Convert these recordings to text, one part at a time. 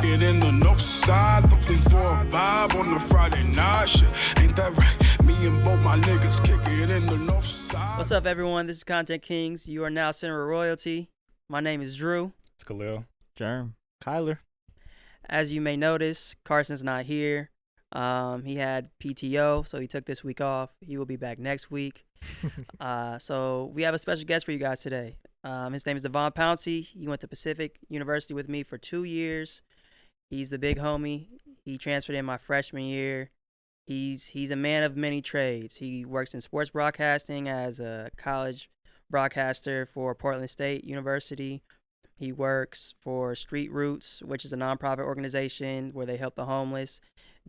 it in the north side, looking for a vibe on the Friday night shit. Ain't that right? Me and both my niggas kick it in the north side. What's up, everyone? This is Kontent Kingz. You are now Center of Royalty. My name is Drew. It's Khalil. Germ. Kyler. As you may notice, Carson's not here. He had PTO, so he took this week off. He will be back next week. So we have a special guest for you guys today. His name is DeVon Pouncey. He went to Pacific University with me for 2 years. He's the big homie. He transferred in my freshman year. He's a man of many trades. He works in sports broadcasting as a college broadcaster for Portland State University. He works for Street Roots, which is a nonprofit organization where they help the homeless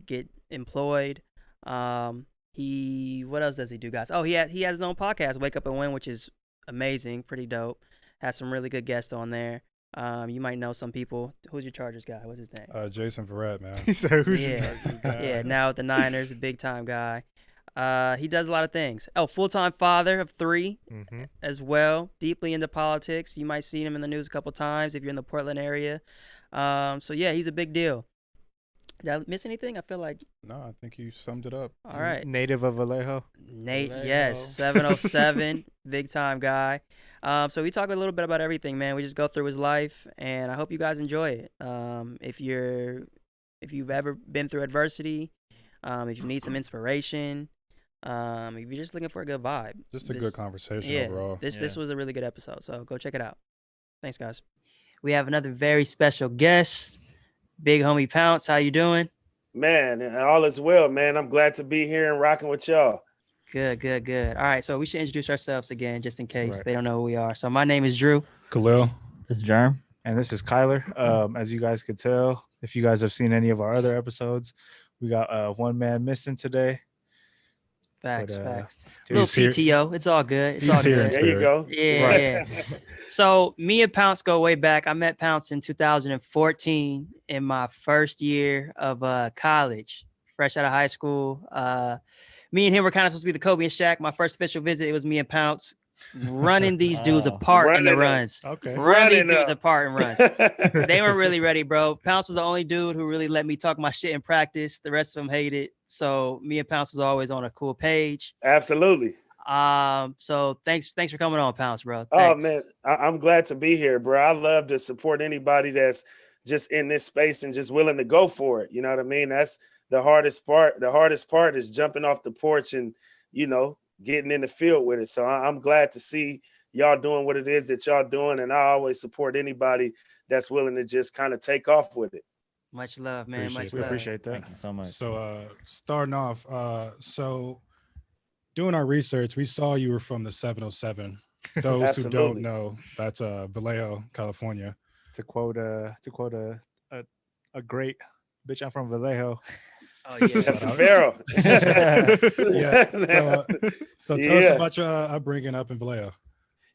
get employed. What else does he do, guys? Oh, he has his own podcast, Wake Up and Win, which is amazing, pretty dope. Has some really good guests on there. You might know some people. Who's your Chargers guy? What's his name? Jason Verrett, man. He said, "Who's your Yeah, now with the Niners, a big time guy. He does a lot of things. Oh, full-time father of 3 as well. Deeply into politics. You might see him in the news a couple times if you're in the Portland area. So yeah, he's a big deal. Did I miss anything? I feel like No, I think you summed it up. all right. Native of Vallejo. Nate, yes, 707, big time guy. So we talk a little bit about everything, man. We just go through his life, and I hope you guys enjoy it. If you've ever been through adversity, if you need some inspiration, if you're just looking for a good vibe, Just a good conversation yeah, overall. This was a really good episode. So go check it out. Thanks, guys. We have another very special guest, big homie Pounce. How you doing? Man, all is well, man. I'm glad to be here and rocking with y'all. Good. All right, so we should introduce ourselves again, just in case Right. they don't know who we are. So my name is Drew. Khalil. This is Germ. And this is Kyler. As you guys could tell, if you guys have seen any of our other episodes, we got one man missing today. Facts. He's Little here- PTO. It's all good. It's he's all here good. in There you go. Yeah, Right. yeah. So me and Pounce go way back. I met Pounce in 2014 in my first year of college, fresh out of high school. Me and him were kind of supposed to be the Kobe and Shaq. My first official visit, it was me and Pounce running these dudes Wow. apart in the Running them. runs. Okay. Running these Running dudes up. apart in runs. They weren't really ready, bro. Pounce was the only dude who really let me talk my shit in practice. The rest of them hated. So me and Pounce was always on a cool page. Absolutely. So thanks for coming on, Pounce, bro. Oh, Thanks. man, I'm glad to be here, bro. I love to support anybody that's just in this space and just willing to go for it. You know what I mean? That's the hardest part. The hardest part is jumping off the porch and, getting in the field with it. So I'm glad to see y'all doing what it is that y'all doing. And I always support anybody that's willing to just kind of take off with it. Much love, man. Appreciate Much it. We love. appreciate that. Thank you so much. So starting off, so doing our research, we saw you were from the 707. Those who don't Absolutely. know, that's Vallejo, California. To quote a great bitch, I'm from Vallejo. Oh yeah. That's out. Pharaoh. Yeah. So tell us Yeah. about your upbringing up in Vallejo.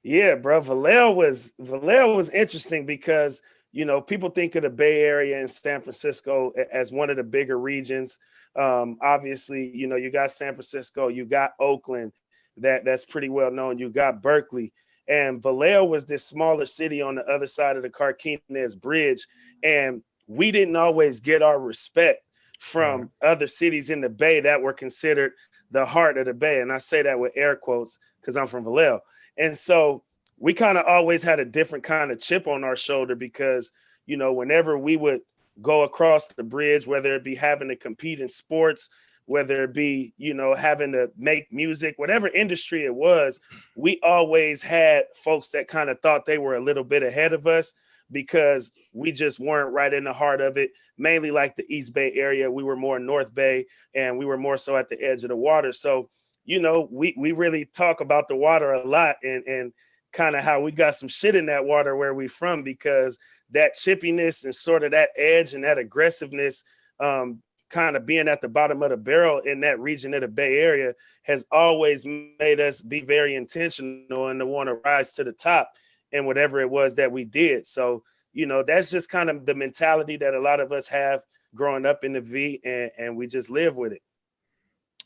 Yeah, bro. Vallejo was interesting because, people think of the Bay Area and San Francisco as one of the bigger regions. Obviously, you got San Francisco, you got Oakland, that's pretty well known. You got Berkeley, and Vallejo was this smaller city on the other side of the Carquinez Bridge. And we didn't always get our respect from other cities in the Bay that were considered the heart of the Bay. And I say that with air quotes because I'm from Vallejo. And so we kind of always had a different kind of chip on our shoulder because, whenever we would go across the bridge, whether it be having to compete in sports, whether it be, having to make music, whatever industry it was, we always had folks that kind of thought they were a little bit ahead of us because we just weren't right in the heart of it, mainly like the East Bay area. We were more North Bay and we were more so at the edge of the water. So, we really talk about the water a lot and kind of how we got some shit in that water where we from, because that chippiness and sort of that edge and that aggressiveness, kind of being at the bottom of the barrel in that region of the Bay Area has always made us be very intentional and to want to rise to the top in whatever it was that we did. So, that's just kind of the mentality that a lot of us have growing up in the V, and we just live with it.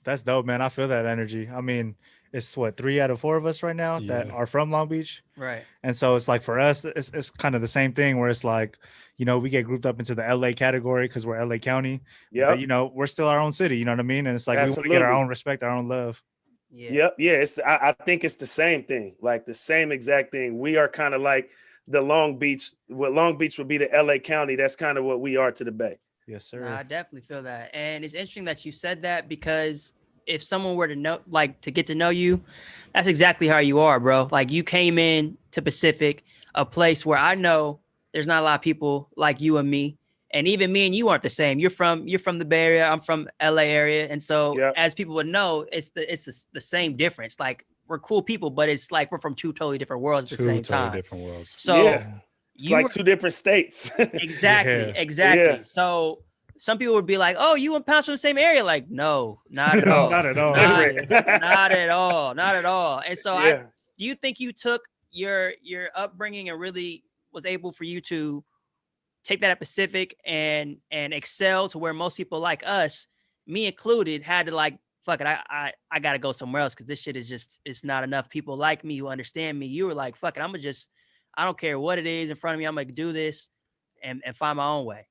That's dope, man. I feel that energy. I mean, it's what 3 out of 4 of us right now that Yeah. are from Long Beach. Right. And so it's like for us, it's kind of the same thing where it's like, you know, we get grouped up into the LA category because we're LA County. But, Yep. you know, we're still our own city. You know what I mean? And it's like we want to get our Absolutely. own respect, our own love. Yeah. Yep. Yeah. I think it's the same thing, like the same exact thing. We are kind of like the Long Beach, what Long Beach would be the LA County. That's kind of what we are to the Bay. Yes, sir. Nah, I definitely feel that. And it's interesting that you said that because if someone were to know, like to get to know you, that's exactly how you are, bro. Like you came in to Pacific, a place where I know there's not a lot of people like you and me. And even me and you aren't the same. You're from the Bay Area. I'm from LA area. And so Yep. as people would know, it's the same difference. Like we're cool people, but it's like we're from two totally different worlds at the same time. Different worlds. So Yeah. It's you like were- 2 different states. exactly, Yeah. exactly. Yeah. So some people would be like, "Oh, you and Pounce from the same area?" Like, no, not at No, all. not at all. Different. Not at all. Not at all. And so, Yeah. do you think you took your upbringing and really was able for you to take that at Pacific and excel to where most people like us, me included, had to like, fuck it, I gotta go somewhere else because this shit is just, it's not enough people like me who understand me. You were like, fuck it, I don't care what it is in front of me, I'm gonna do this and find my own way.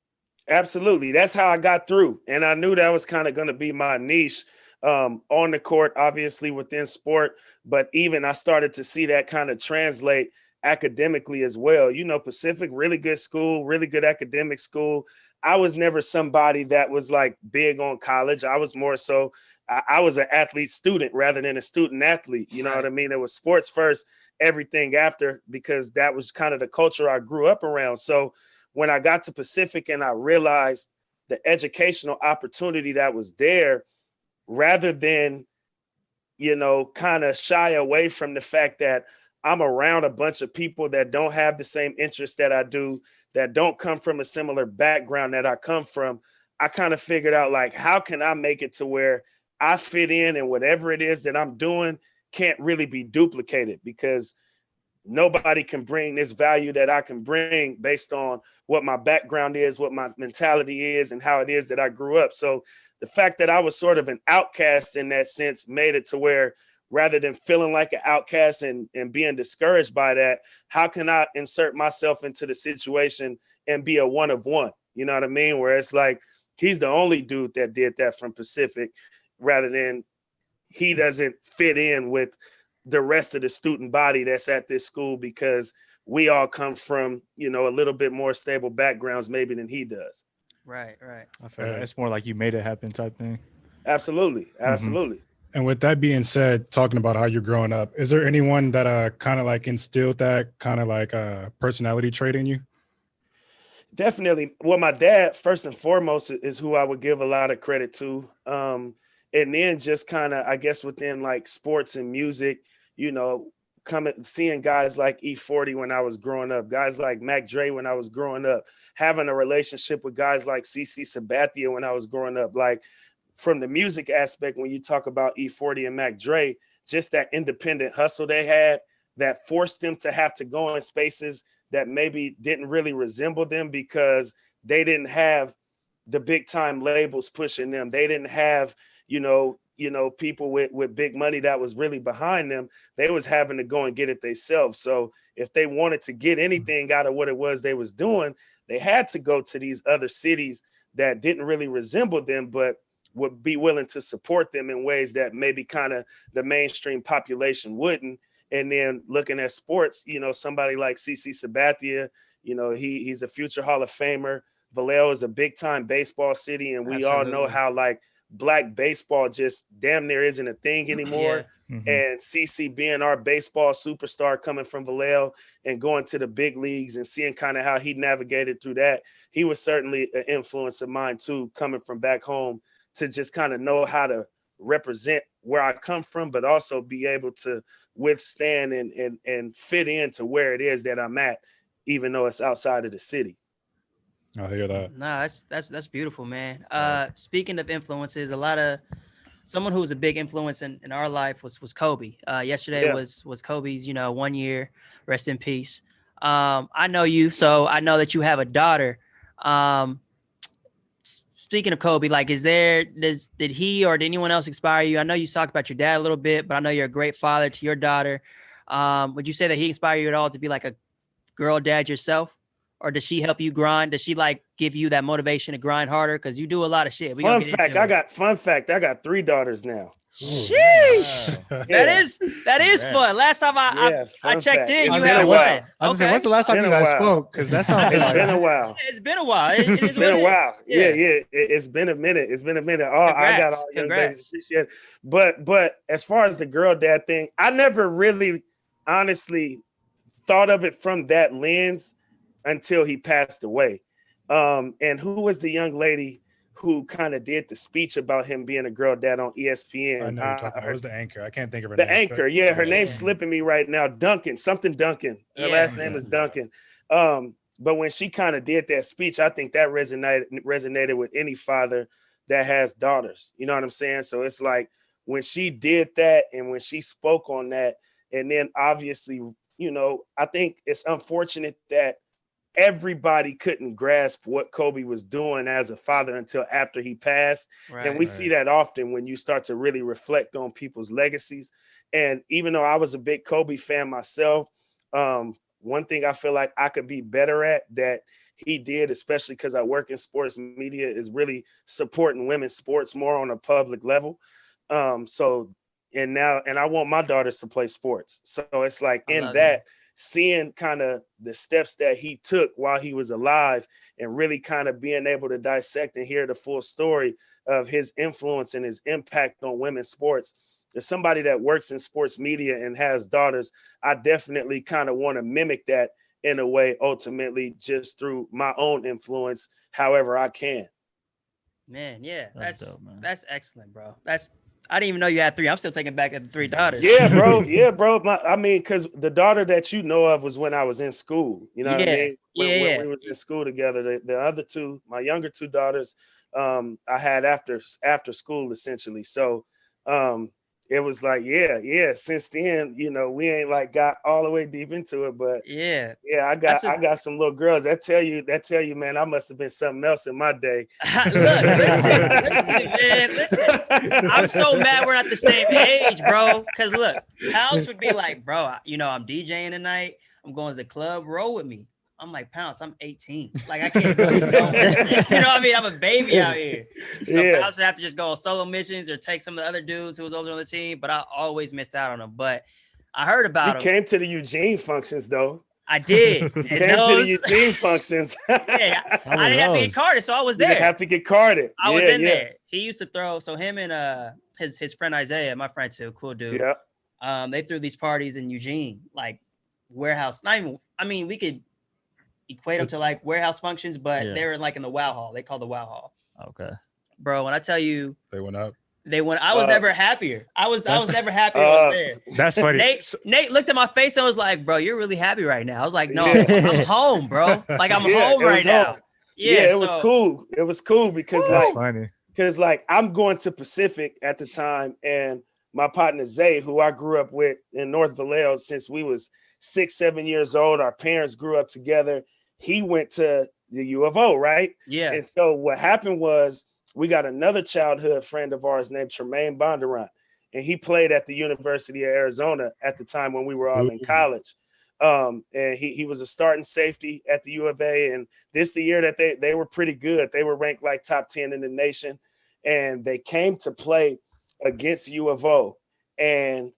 Absolutely. That's how I got through. And I knew that was kind of going to be my niche on the court, obviously within sport. But even I started to see that kind of translate academically as well. You know, Pacific, really good school, really good academic school. I was never somebody that was like big on college. I was more so, I was an athlete student rather than a student athlete. You know what I mean? It was sports first, everything after, because that was kind of the culture I grew up around. So when I got to Pacific and I realized the educational opportunity that was there, rather than, you know, kind of shy away from the fact that I'm around a bunch of people that don't have the same interests that I do, that don't come from a similar background that I come from, I kind of figured out like, how can I make it to where I fit in and whatever it is that I'm doing can't really be duplicated, because nobody can bring this value that I can bring based on what my background is, what my mentality is, and how it is that I grew up. So the fact that I was sort of an outcast in that sense made it to where, rather than feeling like an outcast and being discouraged by that, how can I insert myself into the situation and be a one of one? You know what I mean? Where it's like, he's the only dude that did that from Pacific, rather than he doesn't fit in with the rest of the student body that's at this school, because we all come from, you know, a little bit more stable backgrounds maybe than he does. Right. I feel like it's more like you made it happen type thing. Absolutely. Absolutely. And with that being said, talking about how you're growing up, is there anyone that kind of like instilled that kind of like personality trait in you? Definitely. Well, my dad, first and foremost, is who I would give a lot of credit to. And then just kind of, I guess, within like sports and music, you know, seeing guys like E40 when I was growing up, guys like Mac Dre when I was growing up, having a relationship with guys like CC Sabathia when I was growing up. Like, from the music aspect, when you talk about E40 and Mac Dre, just that independent hustle they had that forced them to have to go in spaces that maybe didn't really resemble them, because they didn't have the big time labels pushing them. They didn't have, you know, people with big money that was really behind them. They was having to go and get it themselves. So if they wanted to get anything out of what it was they was doing, they had to go to these other cities that didn't really resemble them, but would be willing to support them in ways that maybe kind of the mainstream population wouldn't. And then looking at sports, you know, somebody like CC Sabathia, you know, he's a future Hall of Famer. Vallejo is a big time baseball city. And we all know how like Black baseball just damn near isn't a thing anymore. And CC being our baseball superstar coming from Vallejo and going to the big leagues and seeing kind of how he navigated through that, he was certainly an influence of mine too, coming from back home, to just kind of know how to represent where I come from, but also be able to withstand and fit into where it is that I'm at, even though it's outside of the city. I hear that. Nah, that's beautiful, man. Speaking of influences, someone who was a big influence in our life was Kobe. Yesterday was Kobe's, 1 year, rest in peace. I know you, so I know that you have a daughter. speaking of Kobe, like, did he or did anyone else inspire you? I know you talked about your dad a little bit, but I know you're a great father to your daughter. Would you say that he inspired you at all to be like a girl dad yourself? Or does she help you grind? Does she like give you that motivation to grind harder? Because you do a lot of shit. Fun fact, I got 3 daughters now. Sheesh. Wow. That is fun. Last time I checked in, you had one. I was saying, when's the last time you guys spoke? Because that sounds It's like been a while. It's been a while. It's been a while. Yeah. It's been a minute. I got all young babies. Appreciate it. But as far as the girl dad thing, I never really honestly thought of it from that lens until he passed away. And who was the young lady who kind of did the speech about him being a girl dad on ESPN? I know you're talking about. It was the anchor. I can't think of her the name. Anchor. Yeah, her name's slipping me right now. Duncan. Her last name is Duncan. But when she kind of did that speech, I think that resonated with any father that has daughters. You know what I'm saying? So it's like when she did that and when she spoke on that, and then obviously, you know, I think it's unfortunate that everybody couldn't grasp what Kobe was doing as a father until after he passed. Right, and we see that often when you start to really reflect on people's legacies. And even though I was a big Kobe fan myself, one thing I feel like I could be better at that he did, especially because I work in sports media, is really supporting women's sports more on a public level. And I want my daughters to play sports. So it's like seeing kind of the steps that he took while he was alive and really kind of being able to dissect and hear the full story of his influence and his impact on women's sports. As somebody that works in sports media and has daughters, I definitely kind of want to mimic that in a way, ultimately, just through my own influence, however I can. Man, yeah, that's dope, man. That's excellent, bro. I didn't even know you had 3. I'm still taking back at the 3 daughters. Yeah, bro. Because the daughter that you know of was when I was in school. You know what I mean? When we was in school together. The other 2, my younger 2 daughters, I had after school essentially. So it was like, since then, you know, we ain't like got all the way deep into it, but I got some little girls that tell you, man, I must have been something else in my day. Look, listen. I'm so mad we're not the same age, bro. Cause look, Pounce would be like, bro, you know, I'm DJing tonight. I'm going to the club. Roll with me. I'm like, Pounce, I'm 18. Like, I can't go. You know what I mean? I'm a baby out here. So Pounce would have to just go on solo missions or take some of the other dudes who was older on the team, but I always missed out on them. But I heard about him. You came to the Eugene functions, though. I did. You came to the Eugene functions. I didn't have to get carded, so I was there. You didn't have to get carded. I was in there. He used to throw, so him and his friend Isaiah, my friend too, cool dude. Yeah. They threw these parties in Eugene, like warehouse. Not even, I mean, we could equate them to like warehouse functions, but they were like in the Wow Hall. They call the Wow Hall. Okay. Bro, when I tell you They went up. I was never happier. I was never happier I was there. That's funny. Nate looked at my face and was like, bro, you're really happy right now. I was like, no, I'm home, bro. Like I'm home right now. Yeah, it was cool. It was cool because that's funny. Because like I'm going to Pacific at the time, and my partner Zay, who I grew up with in North Vallejo since we was 6-7 years old. Our parents grew up together. He went to the U of O, right? Yeah. And so what happened was we got another childhood friend of ours named Tremaine Bondurant, and he played at the University of Arizona at the time when we were all in college. And he was a starting safety at the U of A, and this the year that they were pretty good. They were ranked like top 10 in the nation, and they came to play against U of O. And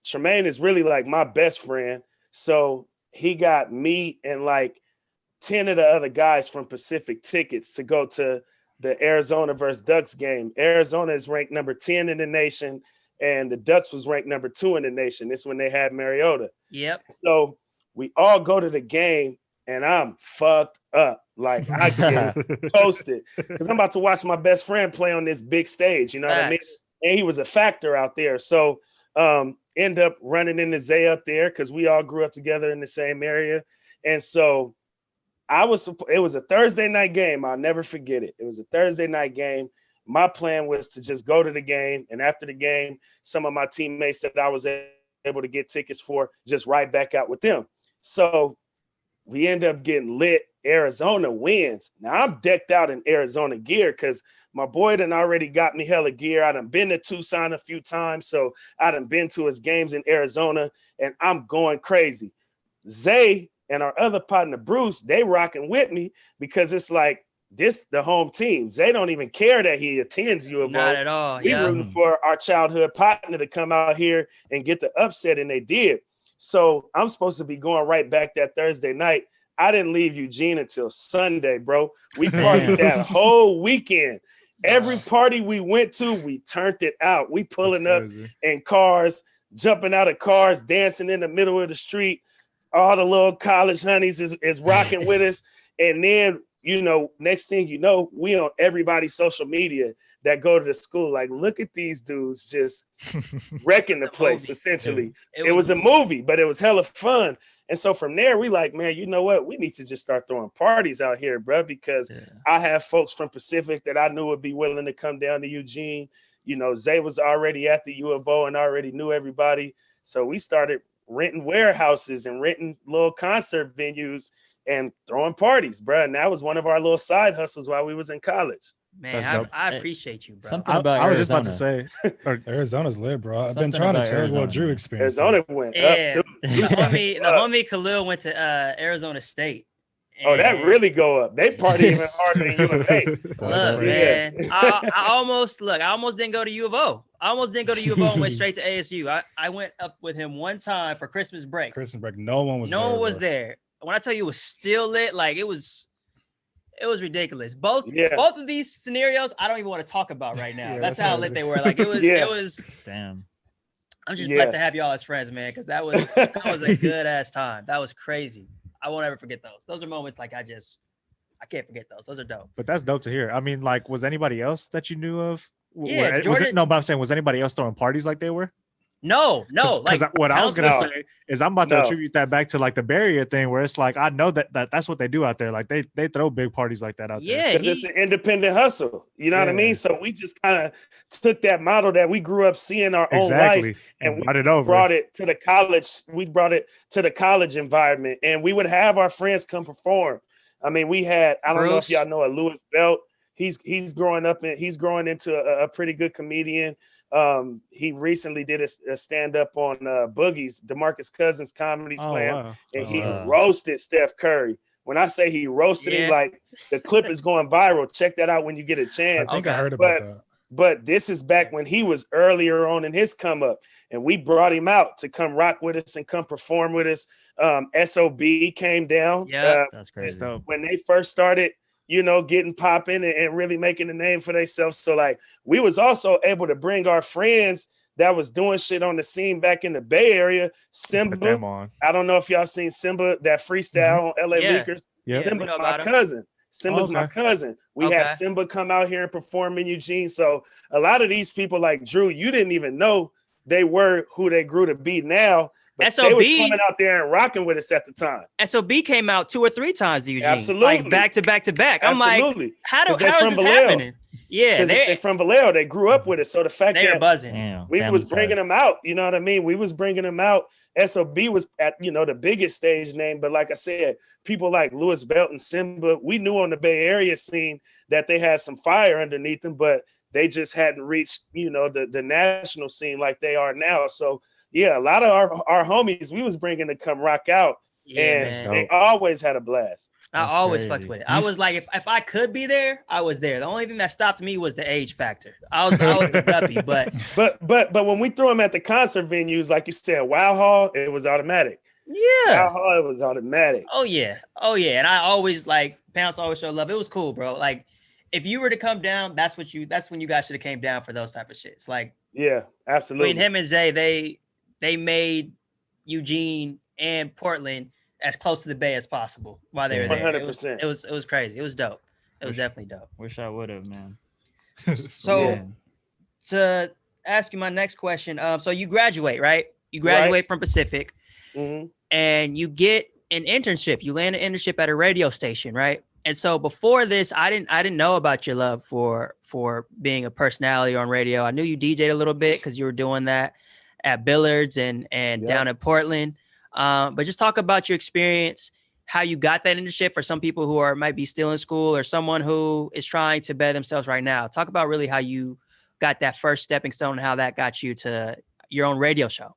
Tremaine is really like my best friend, so he got me and like 10 of the other guys from Pacific tickets to go to the Arizona versus Ducks game. Arizona is ranked number 10 in the nation, and the Ducks was ranked number 2 in the nation. This is when they had Mariota. Yep. So we all go to the game, and I'm fucked up. Like I get toasted because I'm about to watch my best friend play on this big stage. You know what I mean? And he was a factor out there. So end up running into Zay up there because we all grew up together in the same area. And so it was a Thursday night game. I'll never forget it. It was a Thursday night game. My plan was to just go to the game. And after the game, some of my teammates that I was able to get tickets for, just ride back out with them. So we end up getting lit. Arizona wins. Now I'm decked out in Arizona gear because my boy done already got me hella gear. I done been to Tucson a few times, so I done been to his games in Arizona, and I'm going crazy. Zay and our other partner, Bruce, they rocking with me because it's like this the home team. Zay don't even care that he attends U of O. Not at all. We rooting for our childhood partner to come out here and get the upset, and they did. So I'm supposed to be going right back that Thursday night. I didn't leave Eugene until Sunday, bro. We partied that whole weekend. Every party we went to, we turned it out. We pulling up in cars, jumping out of cars, dancing in the middle of the street. All the little college honeys is rocking with us. And then, you know, next thing you know, we on everybody's social media that go to the school. Like, look at these dudes just wrecking the place, essentially. It was a movie, but it was hella fun. And so from there, we like, man, you know what? We need to just start throwing parties out here, bro, because I have folks from Pacific that I knew would be willing to come down to Eugene. You know, Zay was already at the U of O and already knew everybody. So we started renting warehouses and renting little concert venues and throwing parties, bro. And that was one of our little side hustles while we was in college. Man, I appreciate you, bro. Something about I was just Arizona. about to say, Arizona's lit, bro. I've Something been trying to about tell you what Arizona. Drew experienced. Arizona went up too. The homie Khalil went to Arizona State. Oh, that really go up. They party even harder than U of A. Look, man, I almost didn't go to U of O. I almost didn't go to U of O and went straight to ASU. I went up with him one time for Christmas break. No one was there. When I tell you it was still lit, like it was ridiculous. Both of these scenarios I don't even want to talk about right now. That's how lit they were. Like it was damn. I'm just blessed to have y'all as friends, man, because that was a good ass time. That was crazy. I won't ever forget those. Those are moments like I can't forget those. Those are dope. But that's dope to hear. I mean, like, was anybody else that you knew of? Yeah, but I'm saying, was anybody else throwing parties like they were? No. Because what I was gonna say is I'm about to attribute that back to like the Bay Area thing, where it's like I know that's what they do out there. Like they throw big parties like that out there. Yeah, because it's an independent hustle. You know what I mean? So we just kind of took that model that we grew up seeing our own life and we brought it to the college. We brought it to the college environment, and we would have our friends come perform. I mean, we had I don't know if y'all know a Lewis Belt. He's growing up and he's growing into a pretty good comedian. He recently did a stand-up on Boogie's DeMarcus Cousins Comedy Slam, and he roasted Steph Curry. When I say he roasted him, like the clip is going viral. Check that out when you get a chance. I think I heard about that. But this is back when he was earlier on in his come up, and we brought him out to come rock with us and come perform with us. SOB came down. Yeah, that's crazy. When they first started, you know, getting popping and really making a name for themselves. So like we was also able to bring our friends that was doing shit on the scene back in the Bay Area. Simba, I don't know if y'all seen Simba, that freestyle on LA Leakers. Yeah. Simba's my cousin. Simba's my cousin. We had Simba come out here and perform in Eugene. So a lot of these people like Drew, you didn't even know they were who they grew to be now. But SOB, they was coming out there and rocking with us at the time. SOB came out 2 or 3 times to Eugene. Absolutely. Like back to back to back. I'm like, how is this Vallejo. happening? Yeah, they're from Vallejo. They grew up with us. So the fact they that were buzzing. We was bringing them out. You know what I mean? We was bringing them out. SOB was at, you know, the biggest stage name. But like I said, people like Lewis Belt and Simba, we knew on the Bay Area scene that they had some fire underneath them, but they just hadn't reached, you know, the national scene like they are now. So yeah, a lot of our homies we was bringing to come rock out, and they always had a blast. I always fucked with it. I was like, if I could be there, I was there. The only thing that stopped me was the age factor. I was the guppy, but when we threw them at the concert venues, like you said, Wow Hall, it was automatic. Yeah, Wow Hall, it was automatic. Oh yeah, and I always like Pounce always showed love. It was cool, bro. Like if you were to come down, that's when you guys should have came down for those type of shits. Like yeah, absolutely. Between him and Zay, they made Eugene and Portland as close to the Bay as possible while they were there. 100%. It was crazy. It was dope. It was definitely dope. Wish I would have, man. So to ask you my next question, so you graduate, right? You graduate from Pacific, and you get an internship. You land an internship at a radio station, right? And so before this, I didn't know about your love for being a personality on radio. I knew you DJ'd a little bit because you were doing that at Billard's and down in Portland. But just talk about your experience how you got that internship for some people who might be still in school or someone who is trying to better themselves right now. Talk about really how you got that first stepping stone and how that got you to your own radio show.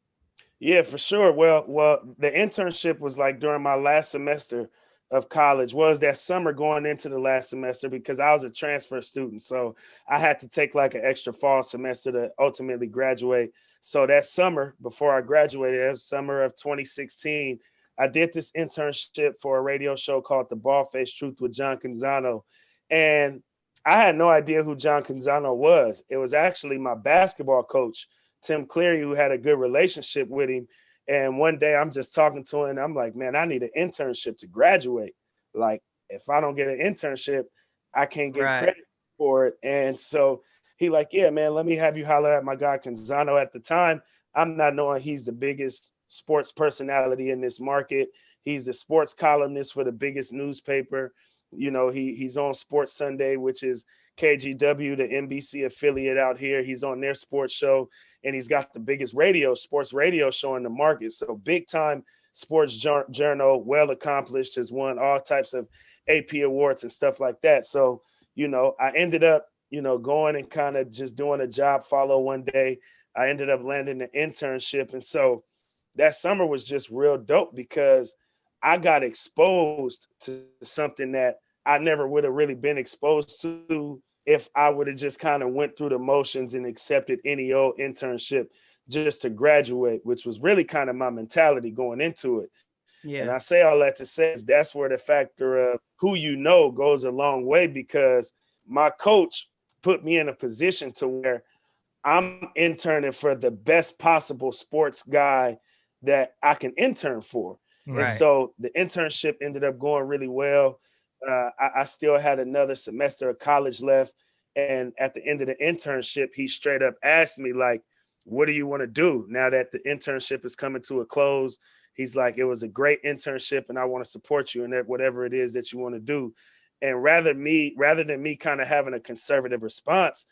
Yeah, for sure. Well, the internship was like during my last semester of college. Was that summer going into the last semester, because I was a transfer student. So I had to take like an extra fall semester to ultimately graduate. So that summer before I graduated, that was summer of 2016, I did this internship for a radio show called The Baldface Truth with John Canzano. And I had no idea who John Canzano was. It was actually my basketball coach, Tim Cleary, who had a good relationship with him. And one day I'm just talking to him and I'm like, man, I need an internship to graduate. Like, if I don't get an internship, I can't get credit for it. And so he like, yeah, man, let me have you holler at my guy Canzano. At the time, I'm not knowing he's the biggest sports personality in this market. He's the sports columnist for the biggest newspaper. You know, he's on Sports Sunday, which is KGW, the NBC affiliate out here. He's on their sports show, and he's got the biggest sports radio show in the market. So big time sports journal, well accomplished, has won all types of AP awards and stuff like that. So, you know, I ended up, you know, going and kind of just doing a job follow one day. I ended up landing an internship. And so that summer was just real dope because I got exposed to something that I never would have really been exposed to if I would have just kind of went through the motions and accepted any old internship just to graduate, which was really kind of my mentality going into it. Yeah. And I say all that to say is that's where the factor of who you know goes a long way, because my coach put me in a position to where I'm interning for the best possible sports guy that I can intern for. Right. And so the internship ended up going really well. I still had another semester of college left. And at the end of the internship, he straight up asked me, like, what do you want to do now that the internship is coming to a close? He's like, it was a great internship and I want to support you in that, whatever it is that you want to do. And rather than me kind of having a conservative response,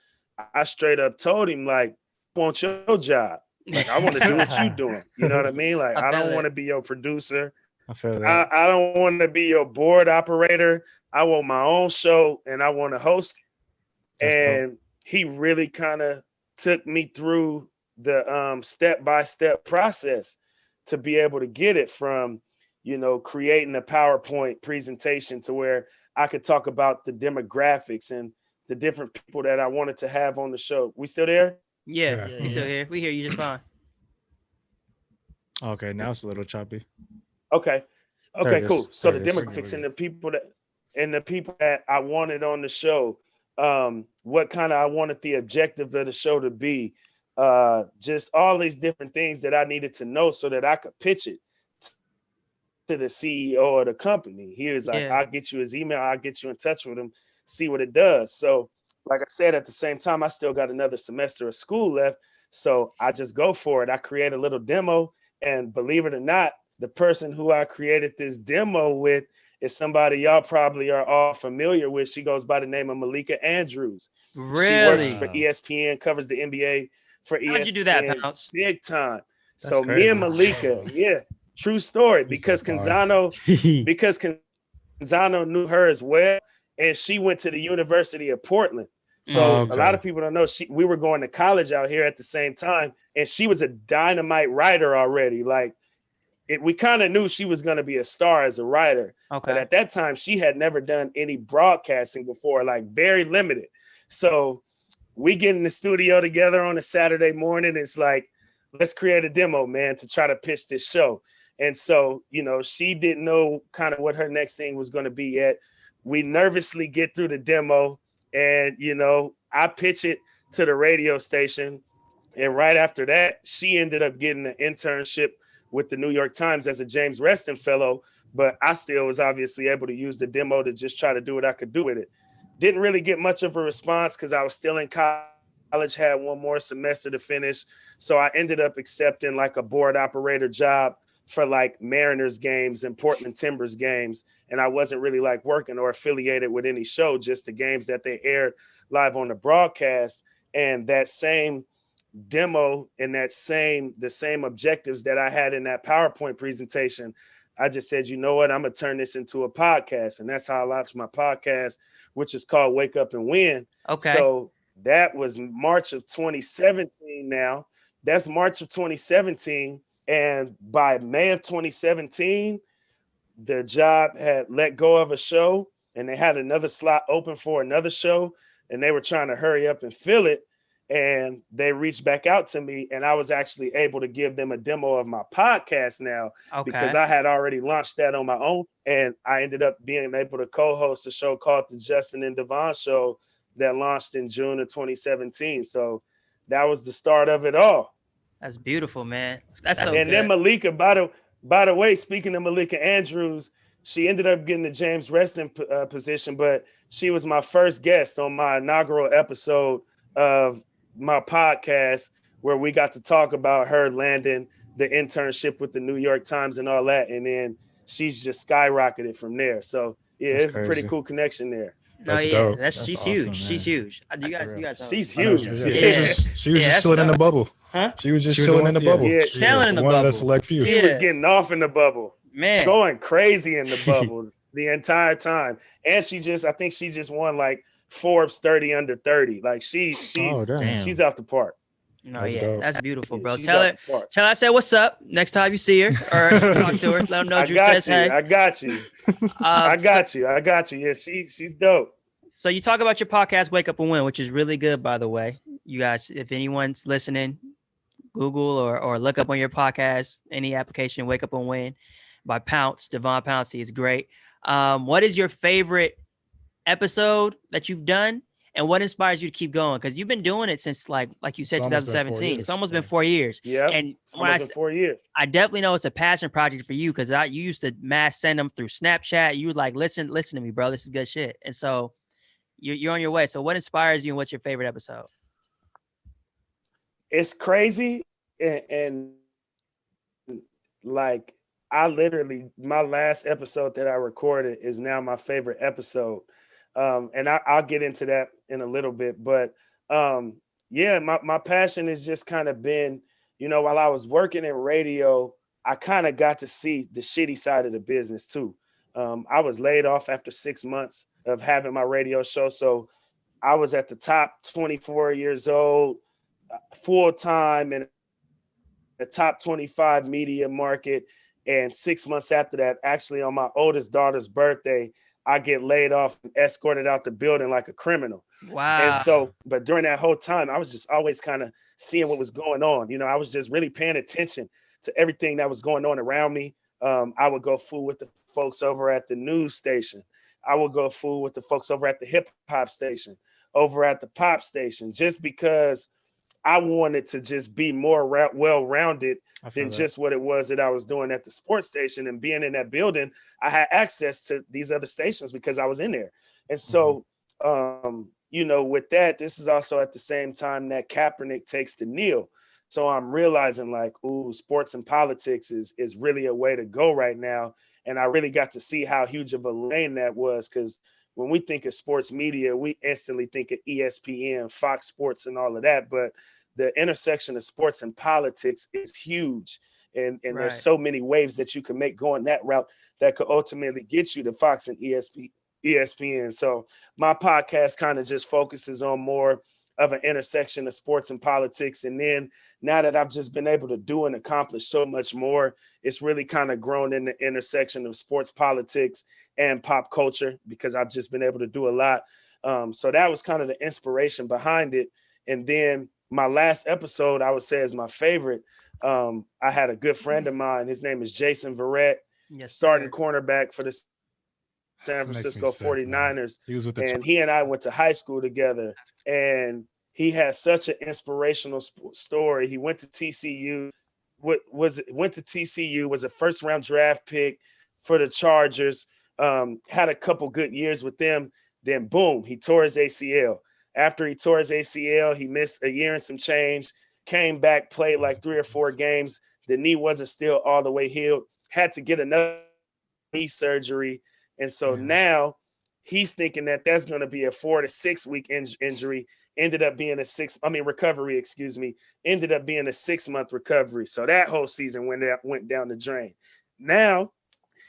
I straight up told him, like, I want your job. Like, I want to do what you're doing. You know what I mean? Like, I don't want to be your producer. I feel that. I don't want to be your board operator. I want my own show and I want to host it. And dope. He really kind of took me through the step-by-step process to be able to get it from, you know, creating a PowerPoint presentation to where I could talk about the demographics and the different people that I wanted to have on the show. We still there? Yeah. We still here. We hear you just fine. Okay, now it's a little choppy. Okay, cool. So the demographics and the people that I wanted on the show, what kind of I wanted the objective of the show to be, just all these different things that I needed to know so that I could pitch it to the CEO of the company. He was like, I'll get you his email, I'll get you in touch with him, see what it does. So like I said, at the same time, I still got another semester of school left. So I just go for it. I create a little demo, and believe it or not, the person who I created this demo with is somebody y'all probably are all familiar with. She goes by the name of Malika Andrews. Really? She works for ESPN, covers the NBA for ESPN. How'd you do that, Pounce? Big time. That's so crazy. Me and Malika, true story, because Canzano knew her as well, and she went to the University of Portland. So a lot of people don't know we were going to college out here at the same time, and she was a dynamite writer already. Like, we kind of knew she was going to be a star as a writer. Okay. But at that time, she had never done any broadcasting before, like very limited. So we get in the studio together on a Saturday morning. It's like, let's create a demo, man, to try to pitch this show. And so, you know, she didn't know kind of what her next thing was going to be yet. We nervously get through the demo, and, you know, I pitch it to the radio station. And right after that, she ended up getting an internship with the New York Times as a James Reston fellow, but I still was obviously able to use the demo to just try to do what I could do with it. Didn't really get much of a response because I was still in college, had one more semester to finish. So I ended up accepting like a board operator job for like Mariners games and Portland Timbers games. And I wasn't really like working or affiliated with any show, just the games that they aired live on the broadcast. And that same demo and the same objectives that I had in that PowerPoint presentation, I just said, you know what, I'm gonna turn this into a podcast. And that's how I launched my podcast, which is called Wake Up and Win. Okay. So that was March of 2017 now. That's March of 2017. And by May of 2017, the job had let go of a show and they had another slot open for another show. And they were trying to hurry up and fill it. And they reached back out to me, and I was actually able to give them a demo of my podcast now because I had already launched that on my own. And I ended up being able to co-host a show called The Justin and DeVon Show that launched in June of 2017. So that was the start of it all. That's beautiful, man. That's so and good. Then Malika, by the way, speaking of Malika Andrews, she ended up getting the James Reston position, but she was my first guest on my inaugural episode of my podcast, where we got to talk about her landing the internship with the New York Times and all that. And then she's just skyrocketed from there. So yeah, it's a pretty cool connection there. No, dope. She's awesome, huge. man. She's huge. You guys know. She's huge. She was just chilling in the bubble. Huh? She was just chilling in the bubble. Yeah, chilling in the one bubble. of the select few. She was getting off in the bubble, Man. going crazy in the bubble the entire time. And I think she just won like Forbes 30 under 30. Like she's out the park. No, That's yeah, dope. that's beautiful, bro. She's Tell out the park. her I said what's up next time you see her or talk to her. Let them know Drew says hey. I got you. I got you. Yeah, she's dope. So you talk about your podcast, Wake Up and Win, which is really good, by the way. You guys, if anyone's listening, Google or look up on your podcast, any application, Wake Up and Win by DeVon Pouncey is great. What is your favorite episode that you've done, and what inspires you to keep going? Because you've been doing it since like you said, 2017. It's almost been 4 years. Yeah, and when I 4 years, I definitely know it's a passion project for you because you used to mass send them through Snapchat. You would like listen to me, bro. This is good shit. And so you're on your way. So what inspires you, and what's your favorite episode? It's crazy, and like I literally, my last episode that I recorded is now my favorite episode. And I'll get into that in a little bit, but yeah, my passion has just kind of been, while I was working in radio, I kind of got to see the shitty side of the business too. I was laid off after 6 months of having my radio show. So I was at the top 24 years old, full time in the top 25 media market. And 6 months after that, actually on my oldest daughter's birthday, I get laid off and escorted out the building like a criminal. Wow. And so, but during that whole time, I was just always kind of seeing what was going on. I was just really paying attention to everything that was going on around me. I would go fool with the folks over at the news station. I would go fool with the folks over at the hip hop station, over at the pop station, just because I wanted to just be more well-rounded than just what it was that I was doing at the sports station. And being in that building, I had access to these other stations because I was in there. And so, with that, this is also at the same time that Kaepernick takes the kneel. So I'm realizing like, sports and politics is really a way to go right now. And I really got to see how huge of a lane that was, because when we think of sports media, we instantly think of ESPN, Fox Sports, and all of that. But the intersection of sports and politics is huge. And there's so many waves that you can make going that route that could ultimately get you to Fox and ESPN. So my podcast kind of just focuses on more of an intersection of sports and politics. And then now that I've just been able to do and accomplish so much more, it's really kind of grown in the intersection of sports, politics, and pop culture, because I've just been able to do a lot. So that was kind of the inspiration behind it. And then my last episode, I would say, is my favorite. I had a good friend of mine. His name is Jason Verrett, starting cornerback for the San Francisco 49ers. He and I went to high school together, and he has such an inspirational story. He went to TCU, was a first round draft pick for the Chargers, had a couple good years with them. Then boom, he tore his ACL. After he tore his ACL, he missed a year and some change, came back, played like 3 or 4 games. The knee wasn't still all the way healed, had to get another knee surgery. And so now he's thinking that that's going to be a 4 to 6 week injury. Ended up being recovery, ended up being a 6 month recovery. So that whole season went down the drain. Now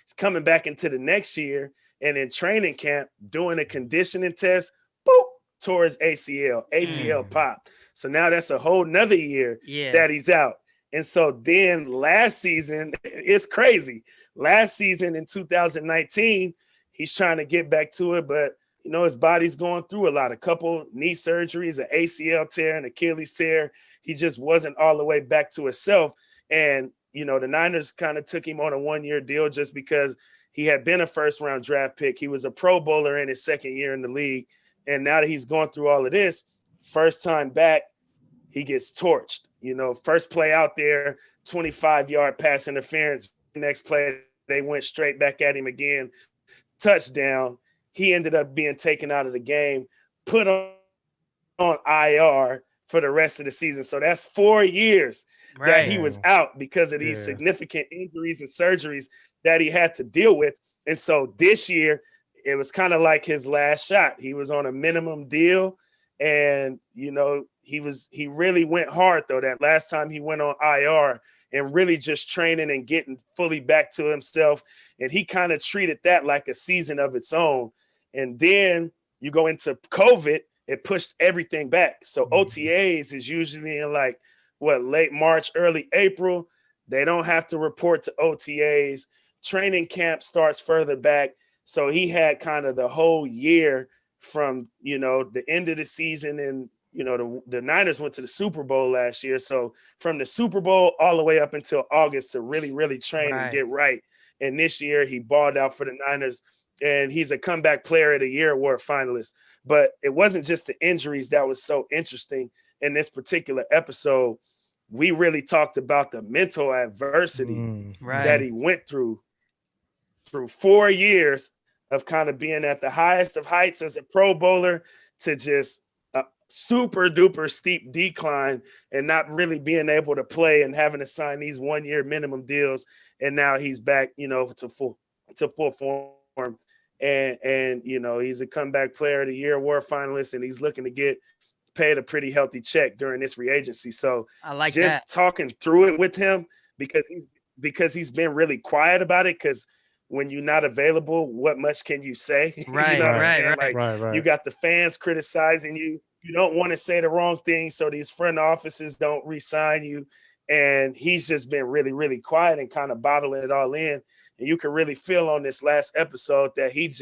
He's coming back into the next year, and in training camp, doing a conditioning test, boop, tore his ACL pop. So now that's a whole nother year that he's out. And so then last season, it's crazy. Last season in 2019, he's trying to get back to it, but you know, his body's going through a couple knee surgeries, an ACL tear, an Achilles tear. He just wasn't all the way back to himself. And, you know, the Niners kind of took him on a 1-year deal just because he had been a first-round draft pick. He was a Pro Bowler in his second year in the league. And now that he's going through all of this, first time back, he gets torched. You know, first play out there, 25-yard pass interference. Next play, they went straight back at him again. Touchdown. He ended up being taken out of the game, put on IR for the rest of the season. So that's 4 years that he was out because of these significant injuries and surgeries that he had to deal with. And so this year, it was kind of like his last shot. He was on a minimum deal. And, you know, he really went hard, though, that last time he went on IR and really just training and getting fully back to himself. And he kind of treated that like a season of its own. And then you go into COVID, it pushed everything back. So OTAs is usually in late March, early April. They don't have to report to OTAs. Training camp starts further back. So he had kind of the whole year from, you know, the end of the season. And, you know, the Niners went to the Super Bowl last year. So from the Super Bowl all the way up until August to really, really train and get right. And this year he balled out for the Niners. And he's a comeback player of the year award finalist. But it wasn't just the injuries that was so interesting in this particular episode. We really talked about the mental adversity that he went through 4 years of kind of being at the highest of heights as a Pro Bowler to just a super duper steep decline and not really being able to play and having to sign these 1-year minimum deals. And now he's back, you know, to full form. And you know, he's a comeback player of the year award finalist, and he's looking to get paid a pretty healthy check during this free agency. So I like just talking through it with him because he's been really quiet about it. Because when you're not available, what much can you say? Right, you know what I'm saying? Right. You got the fans criticizing you. You don't want to say the wrong thing, so these front offices don't re-sign you. And he's just been really, really quiet and kind of bottling it all in. And you can really feel on this last episode that he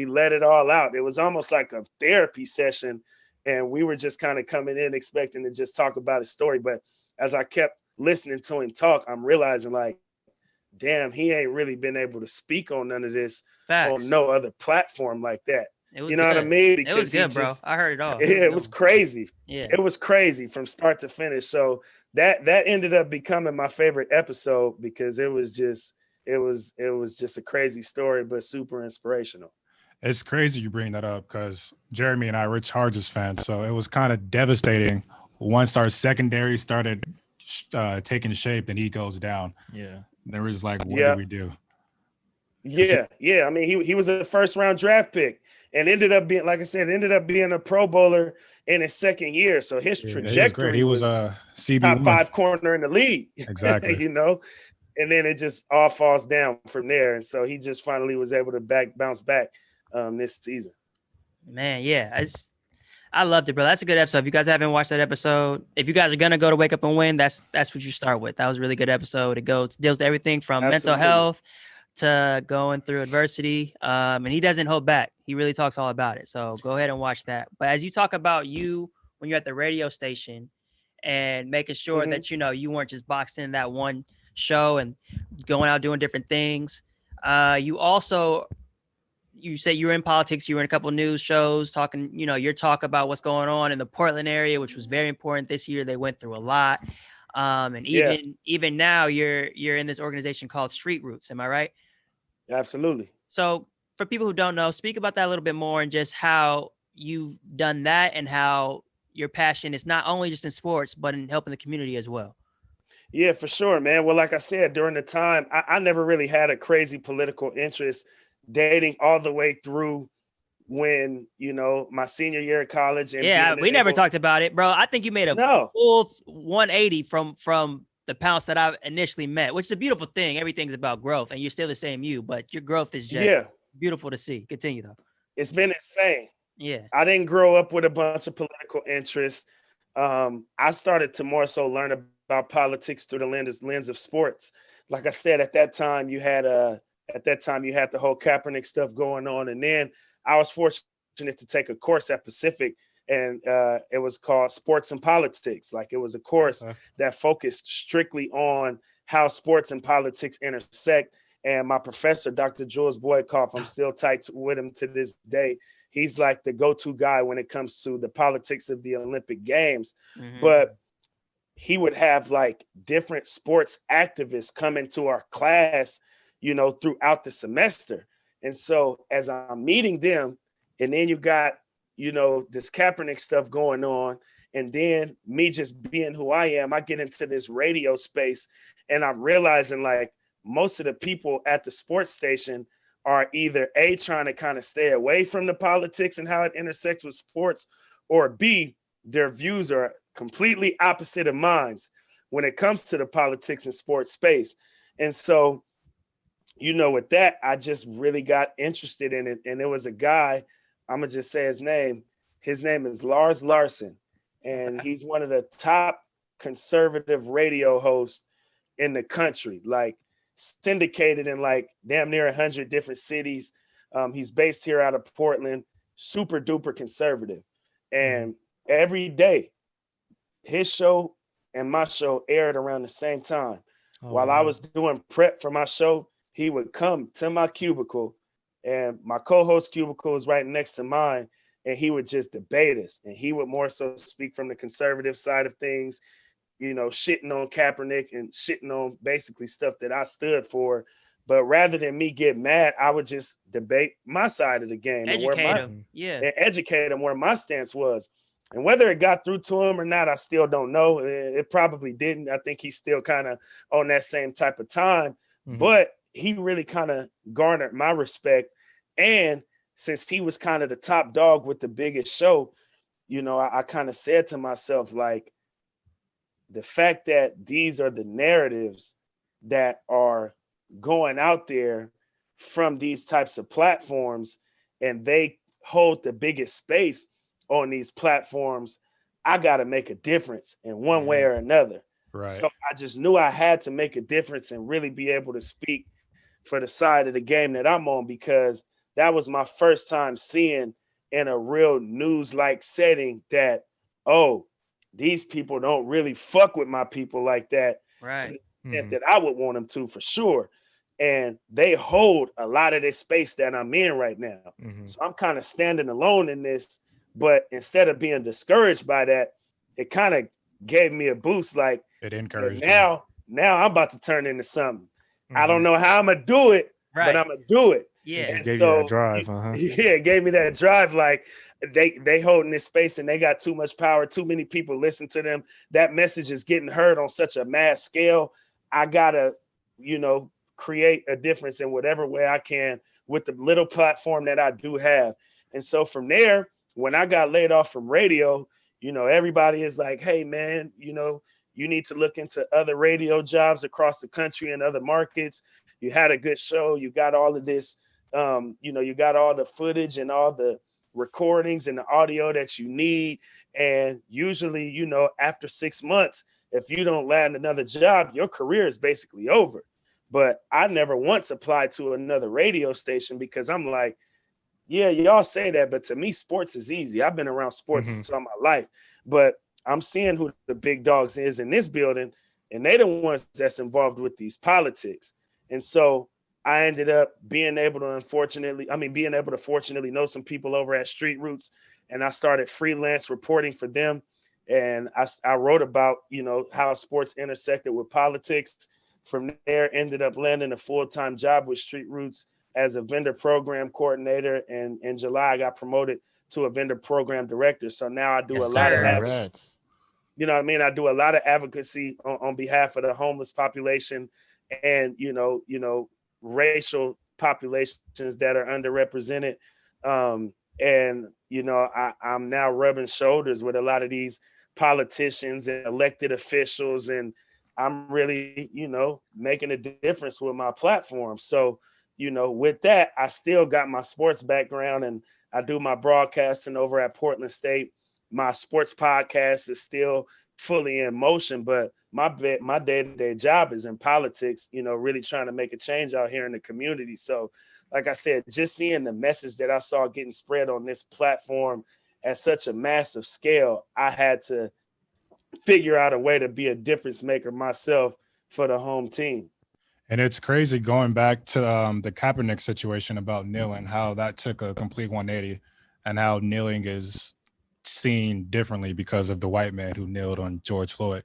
let it all out. It was almost like a therapy session. And we were just kind of coming in expecting to just talk about his story. But as I kept listening to him talk, I'm realizing damn, he ain't really been able to speak on none of this on no other platform like that. You know what I mean? Because it was good, bro. I heard it all. It was crazy. Yeah. It was crazy from start to finish. So that ended up becoming my favorite episode because it was just a crazy story, but super inspirational. It's crazy you bring that up because Jeremy and I were Chargers fans. So it was kind of devastating once our secondary started taking shape and he goes down. Yeah. They were just like, what do we do? Yeah. I mean, he was a first-round draft pick and ended up being, like I said, a Pro Bowler in his second year. So his trajectory he was a CB1. top 5 corner in the league. Exactly. You know, and then it just all falls down from there. And so he just finally was able to bounce back this season. Man, yeah. I loved it, bro. That's a good episode. If you guys haven't watched that episode, if you guys are gonna go to Wake Up and Win, that's what you start with. That was a really good episode. It deals with everything from mental health to going through adversity. And he doesn't hold back. He really talks all about it. So go ahead and watch that. But as you talk about you when you're at the radio station and making sure that you weren't just boxed in that one show and going out doing different things. You say you were in politics, you were in a couple of news shows talking, your talk about what's going on in the Portland area, which was very important this year. They went through a lot. And even now you're in this organization called Street Roots. Am I right? Absolutely. So for people who don't know, speak about that a little bit more and just how you've done that and how your passion is not only just in sports, but in helping the community as well. Yeah, for sure, man. Well, like I said, during the time, I never really had a crazy political interest dating all the way through when, my senior year of college. And we never talked about it, bro. I think you made a full 180 from the Pounce that I initially met, which is a beautiful thing. Everything's about growth, and you're still the same you, but your growth is just beautiful to see. Continue though. It's been insane. Yeah. I didn't grow up with a bunch of political interests. I started to more so learn about politics through the lens of sports. Like I said, at that time you had the whole Kaepernick stuff going on, and then I was fortunate to take a course at Pacific, and it was called Sports and Politics. Like, it was a course that focused strictly on how sports and politics intersect. And my professor, Dr. Jules Boykoff, I'm still tight with him to this day. He's like the go-to guy when it comes to the politics of the Olympic Games. Mm-hmm. But he would have like different sports activists come into our class, you know, throughout the semester. And so as I'm meeting them, and then you got, you know, this Kaepernick stuff going on, and then me just being who I am, I get into this radio space, and I'm realizing like most of the people at the sports station are either A, trying to kind of stay away from the politics and how it intersects with sports, or B, their views are completely opposite of mine when it comes to the politics and sports space. And so, you know, with that, I just really got interested in it. And there was a guy, I'm gonna just say his name. His name is Lars Larson, and he's one of the top conservative radio hosts in the country, like syndicated in like damn near 100 different cities. He's based here out of Portland, super duper conservative. And every day, his show and my show aired around the same time. While I was doing prep for my show, he would come to my cubicle, and my co-host cubicle is right next to mine, and he would just debate us. And he would more so speak from the conservative side of things, you know, shitting on Kaepernick and shitting on basically stuff that I stood for. But rather than me get mad, I would just debate my side of the game. Educate him. Yeah. And educate him where my stance was. And whether it got through to him or not, I still don't know. It probably didn't. I think he's still kind of on that same type of time. But he really kind of garnered my respect. And since he was kind of the top dog with the biggest show, you know, I kind of said to myself, like, the fact that these are the narratives that are going out there from these types of platforms, and they hold the biggest space on these platforms, I got to make a difference in one way or another. Right. So I just knew I had to make a difference and really be able to speak for the side of the game that I'm on, because that was my first time seeing in a real news-like setting that, oh, these people don't really fuck with my people like that. Right. To the extent that I would want them to, for sure. And they hold a lot of this space that I'm in right now. So I'm kind of standing alone in this, but instead of being discouraged by that, it kind of gave me a boost. Like, it encouraged now I'm about to turn into something. I don't know how I'm gonna do it, but I'm gonna do it. Yeah. It just gave you that drive. Yeah, it gave me that drive. Like, they holding this space, and they got too much power. Too many people listen to them. That message is getting heard on such a mass scale. I gotta, you know, create a difference in whatever way I can with the little platform that I do have. And so from there, when I got laid off from radio, you know, everybody is like, hey man, you know, you need to look into other radio jobs across the country and other markets. You had a good show. You got all of this, you know, you got all the footage and all the recordings and the audio that you need. And usually, you know, after 6 months, if you don't land another job, your career is basically over. But I never once applied to another radio station, because I'm like, yeah, y'all say that, but to me, sports is easy. I've been around sports all my life, but I'm seeing who the big dogs is in this building, and they the ones that's involved with these politics. And so I ended up being able to fortunately know some people over at Street Roots, and I started freelance reporting for them. And I wrote about, you know, how sports intersected with politics. From there, ended up landing a full-time job with Street Roots as a vendor program coordinator. And in July, I got promoted to a vendor program director. So now I do a lot of advocacy. You know what I mean? I do a lot of advocacy on behalf of the homeless population and, you know, racial populations that are underrepresented. And, you know, I'm now rubbing shoulders with a lot of these politicians and elected officials, and I'm really, making a difference with my platform. So, with that, I still got my sports background and I do my broadcasting over at Portland State. My sports podcast is still fully in motion, but my day-to-day job is in politics, really trying to make a change out here in the community. So like I said, just seeing the message that I saw getting spread on this platform at such a massive scale, I had to figure out a way to be a difference maker myself for the home team. And it's crazy going back to the Kaepernick situation about kneeling, how that took a complete 180 and how kneeling is seen differently because of the white man who kneeled on George Floyd.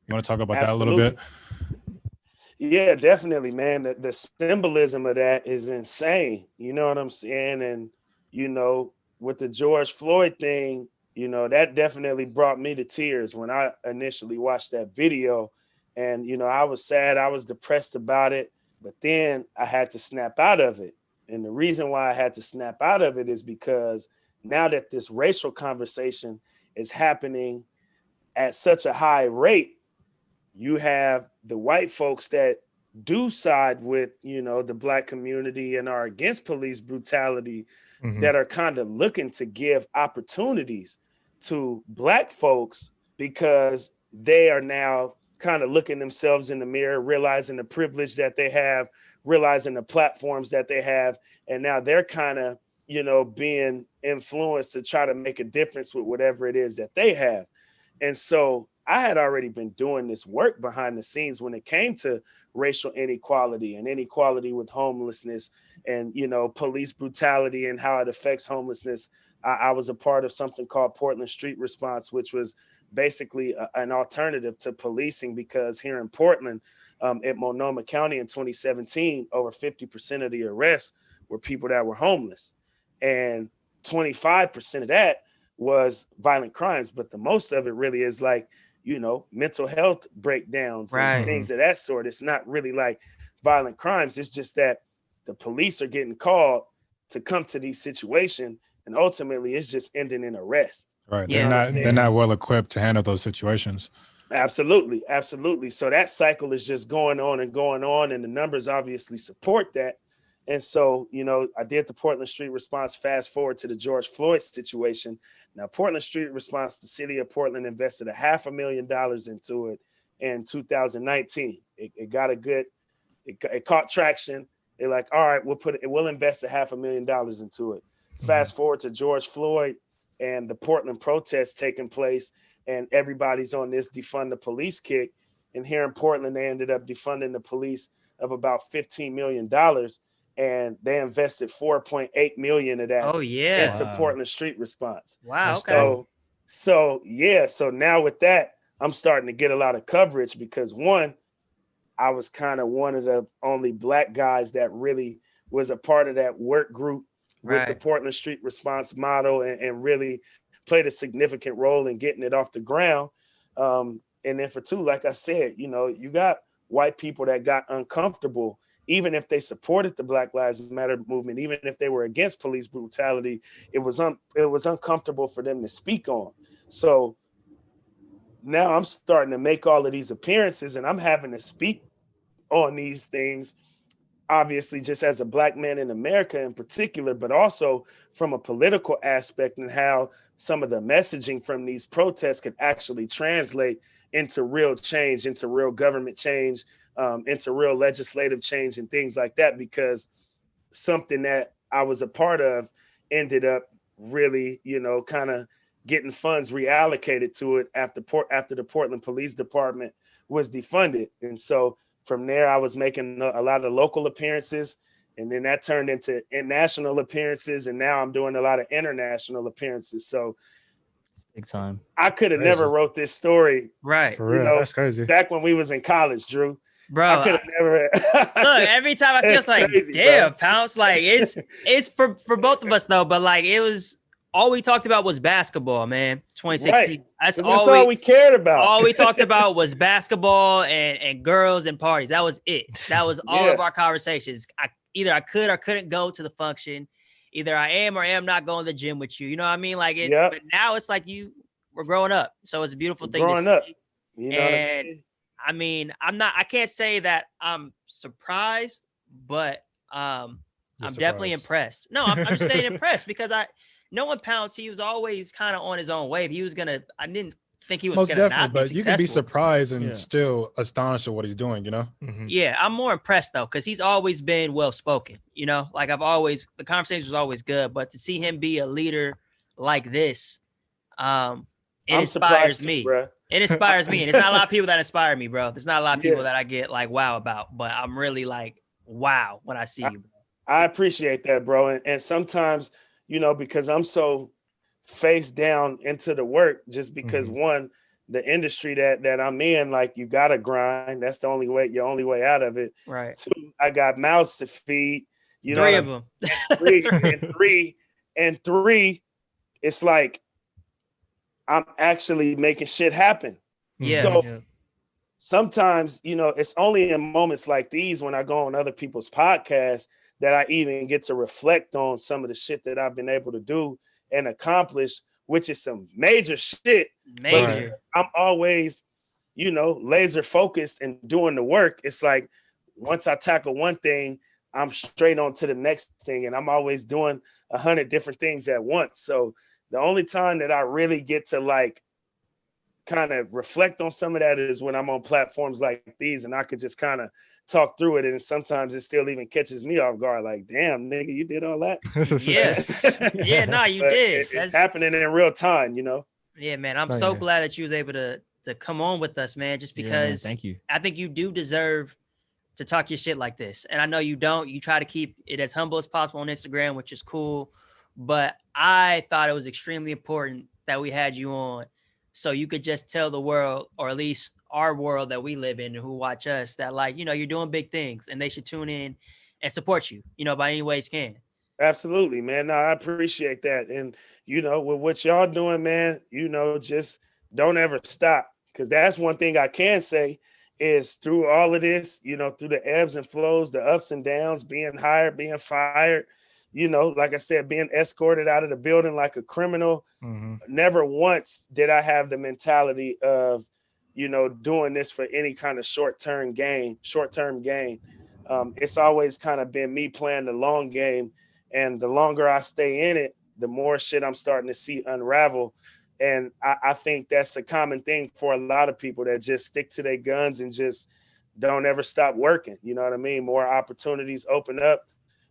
You want to talk about that a little bit? Yeah, definitely, man. The symbolism of that is insane. You know what I'm saying? And, with the George Floyd thing, that definitely brought me to tears when I initially watched that video. And, I was sad, I was depressed about it, but then I had to snap out of it. And the reason why I had to snap out of it is because now that this racial conversation is happening at such a high rate, you have the white folks that do side with, the Black community and are against police brutality that are kind of looking to give opportunities to Black folks because they are now kind of looking themselves in the mirror, realizing the privilege that they have, realizing the platforms that they have. And now they're kind of, being influenced to try to make a difference with whatever it is that they have. And so I had already been doing this work behind the scenes when it came to racial inequality and inequality with homelessness and, police brutality and how it affects homelessness. I was a part of something called Portland Street Response, which was basically an alternative to policing, because here in Portland, at Multnomah County in 2017, over 50% of the arrests were people that were homeless. And 25% of that was violent crimes. But the most of it really is like, mental health breakdowns and things of that sort. It's not really like violent crimes. It's just that the police are getting called to come to these situations, and ultimately it's just ending in arrest. Right. They're not well equipped to handle those situations. Absolutely. Absolutely. So that cycle is just going on, and the numbers obviously support that. And so, I did the Portland Street Response. Fast forward to the George Floyd situation. Now, Portland Street Response, the city of Portland invested $500,000 into it in 2019. It got it caught traction. They're like, all right, we'll invest $500,000 into it. Fast forward to George Floyd and the Portland protests taking place, and everybody's on this defund the police kick. And here in Portland, they ended up defunding the police of about $15 million. And they invested $4.8 million of that into Portland Street Response. Wow. Okay. So now with that, I'm starting to get a lot of coverage because, one, I was kind of one of the only Black guys that really was a part of that work group with the Portland Street Response model and really played a significant role in getting it off the ground. And then for two, like I said, you got white people that got uncomfortable. Even if they supported the Black Lives Matter movement, even if they were against police brutality, it was uncomfortable for them to speak on. So now I'm starting to make all of these appearances, and I'm having to speak on these things, obviously just as a Black man in America in particular, but also from a political aspect and how some of the messaging from these protests could actually translate into real change, into real government change, into real legislative change and things like that, because something that I was a part of ended up really, kind of getting funds reallocated to it after the Portland Police Department was defunded. And so from there, I was making a lot of local appearances, and then that turned into national appearances, and now I'm doing a lot of international appearances. So big time. I could have never wrote this story. Right. For real, that's crazy. Back when we was in college, Drew. Bro, I could have never. Look, every time I see it's like, crazy, damn, bro. Pounce. Like it's for both of us though, but like it was all we talked about was basketball, man. 2016. Right. That's all we cared about. All we talked about was basketball and girls and parties. That was it. That was all of our conversations. Either I could or couldn't go to the function. Either I am or am not going to the gym with you. You know what I mean? Like it's but now it's like we're growing up. So it's a beautiful thing. Growing up. And I mean, I can't say that I'm surprised, but I'm definitely impressed. No, I'm just saying impressed because knowing Pounce, he was always kind of on his own wave. I didn't think he was going to not be successful. You can be surprised and still astonished at what he's doing, you know? Mhm. Yeah, I'm more impressed though, because he's always been well-spoken, you know? Like the conversation was always good, but to see him be a leader like this, it inspires me. Bro. It inspires me. And it's not a lot of people that inspire me, bro. There's not a lot of people that I get like wow about, but I'm really like wow when I see you. I appreciate that, bro. And sometimes, you know, because I'm so face down into the work, just because one, the industry that I'm in, like you gotta grind. That's the only way, your only way out of it. Right. Two, I got mouths to feed. You Three know, of them. Three, it's like I'm actually making shit happen. Yeah. So sometimes, you know, it's only in moments like these when I go on other people's podcasts that I even get to reflect on some of the shit that I've been able to do and accomplish, which is some major shit. Major. I'm always, you know, laser focused and doing the work. It's like once I tackle one thing, I'm straight on to the next thing, and I'm always doing 100 different things at once. So the only time that I really get to like kind of reflect on some of that is when I'm on platforms like these, and I could just kind of talk through it. And sometimes it still even catches me off guard. Like, damn, nigga, you did all that? Yeah. No, you did. It's happening in real time, you know? Yeah, man. I'm so glad that you was able to come on with us, man, just because thank you. I think you do deserve to talk your shit like this. And I know you don't. You try to keep it as humble as possible on Instagram, which is cool. But I thought it was extremely important that we had you on so you could just tell the world, or at least our world that we live in and who watch us, that like, you know, you're doing big things and they should tune in and support you, you know, by any ways can. Absolutely, man. No, I appreciate that. And, you know, with what y'all doing, man, you know, just don't ever stop. Because that's one thing I can say is through all of this, you know, through the ebbs and flows, the ups and downs, being hired, being fired, you know, like I said, being escorted out of the building like a criminal. Never once did I have the mentality of, you know, doing this for any kind of short-term gain. It's always kind of been me playing the long game. And the longer I stay in it, the more shit I'm starting to see unravel. And I think that's a common thing for a lot of people that just stick to their guns and just don't ever stop working. You know what I mean? More opportunities open up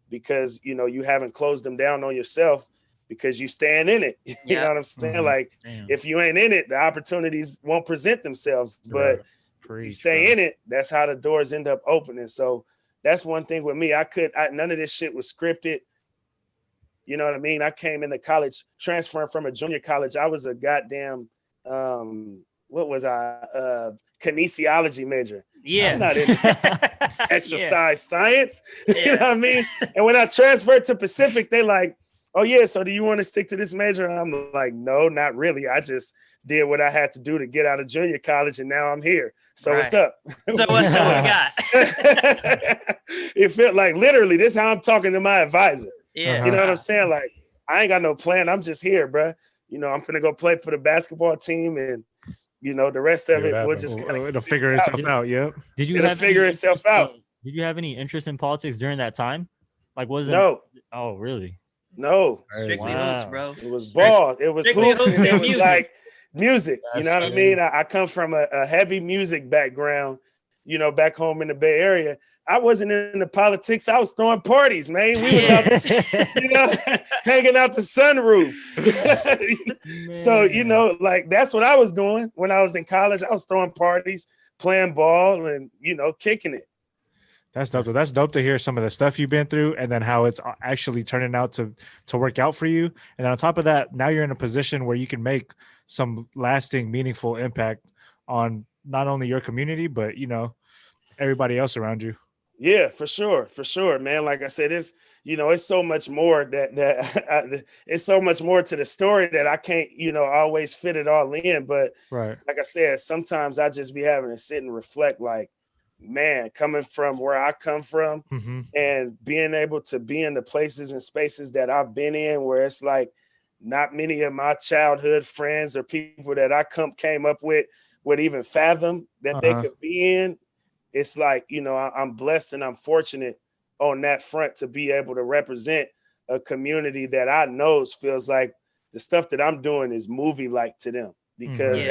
because, you know, you haven't closed them down on yourself because you stand in it. You know what I'm saying? Like, if you ain't in it, the opportunities won't present themselves. But you stay in it, that's how the doors end up opening. So that's one thing with me. None of this shit was scripted. You know what I mean? I came into college, transferring from a junior college. I was a goddamn, what was I? Kinesiology major. Yeah. I'm not in exercise science. You know what I mean? And when I transferred to Pacific, they like, oh yeah, so do you want to stick to this major? And I'm like, no, not really. I just did what I had to do to get out of junior college, and now I'm here. So what's up? So what we got? It felt like literally this is how I'm talking to my advisor. Yeah. You know what I'm saying? Like, I ain't got no plan. I'm just here, bro. You know, I'm finna go play for the basketball team, and you know, the rest of it, we'll just it'll figure itself out. Yep. Did you figure itself out? Did you have any interest in politics during that time? Like, No. Oh, really? No. Strictly hoops, bro. It was ball. It was hoops, and it was music. like music. You know what I mean? I come from a heavy music background. You know, back home in the Bay Area. I wasn't into politics. I was throwing parties, man. We was out, you know, hanging out the sunroof. So, you know, like that's what I was doing when I was in college. I was throwing parties, playing ball, and, you know, kicking it. That's dope. That's dope to hear some of the stuff you've been through and then how it's actually turning out to work out for you. And then on top of that, now you're in a position where you can make some lasting, meaningful impact on not only your community, but, you know, everybody else around you. Yeah, for sure, man. Like I said, it's, you know, it's so much more it's so much more to the story that I can't, you know, always fit it all in. But like I said, sometimes I just be having to sit and reflect, like, man, coming from where I come from and being able to be in the places and spaces that I've been in, where it's like not many of my childhood friends or people that I came up with would even fathom that they could be in. It's like, you know, I'm blessed and I'm fortunate on that front to be able to represent a community that I know feels like the stuff that I'm doing is movie like to them, because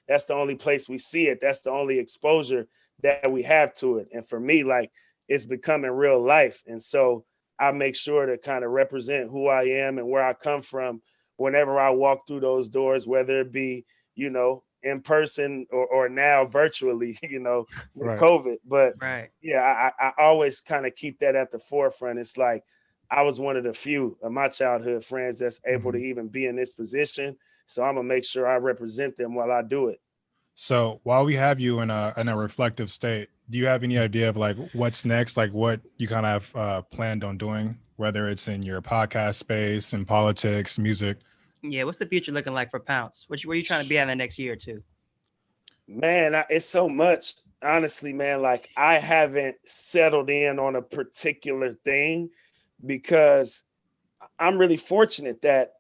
that's the only place we see it. That's the only exposure that we have to it. And for me, like, it's becoming real life. And so I make sure to kind of represent who I am and where I come from whenever I walk through those doors, whether it be, you know, in person or now virtually, you know, with COVID. But yeah, I always kind of keep that at the forefront. It's like, I was one of the few of my childhood friends that's able to even be in this position. So I'm gonna make sure I represent them while I do it. So while we have you in a reflective state, do you have any idea of like what's next? Like what you kind of have planned on doing, whether it's in your podcast space, in politics, music? Yeah, what's the future looking like for Pounce? Where are you trying to be in the next year or two? Man, it's so much. Honestly, man, like I haven't settled in on a particular thing because I'm really fortunate that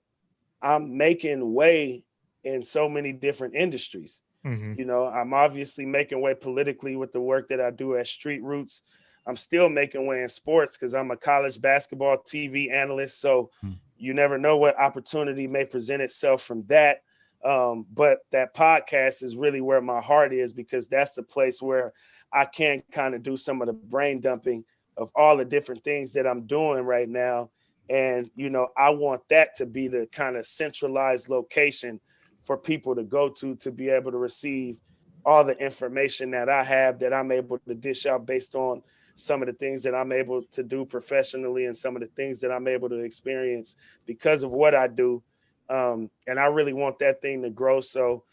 I'm making way in so many different industries. You know, I'm obviously making way politically with the work that I do at Street Roots. I'm still making way in sports because I'm a college basketball TV analyst. So you never know what opportunity may present itself from that. But that podcast is really where my heart is, because that's the place where I can kind of do some of the brain dumping of all the different things that I'm doing right now. And, you know, I want that to be the kind of centralized location for people to go to be able to receive all the information that I have, that I'm able to dish out based on some of the things that I'm able to do professionally and some of the things that I'm able to experience because of what I do. And I really want that thing to grow. So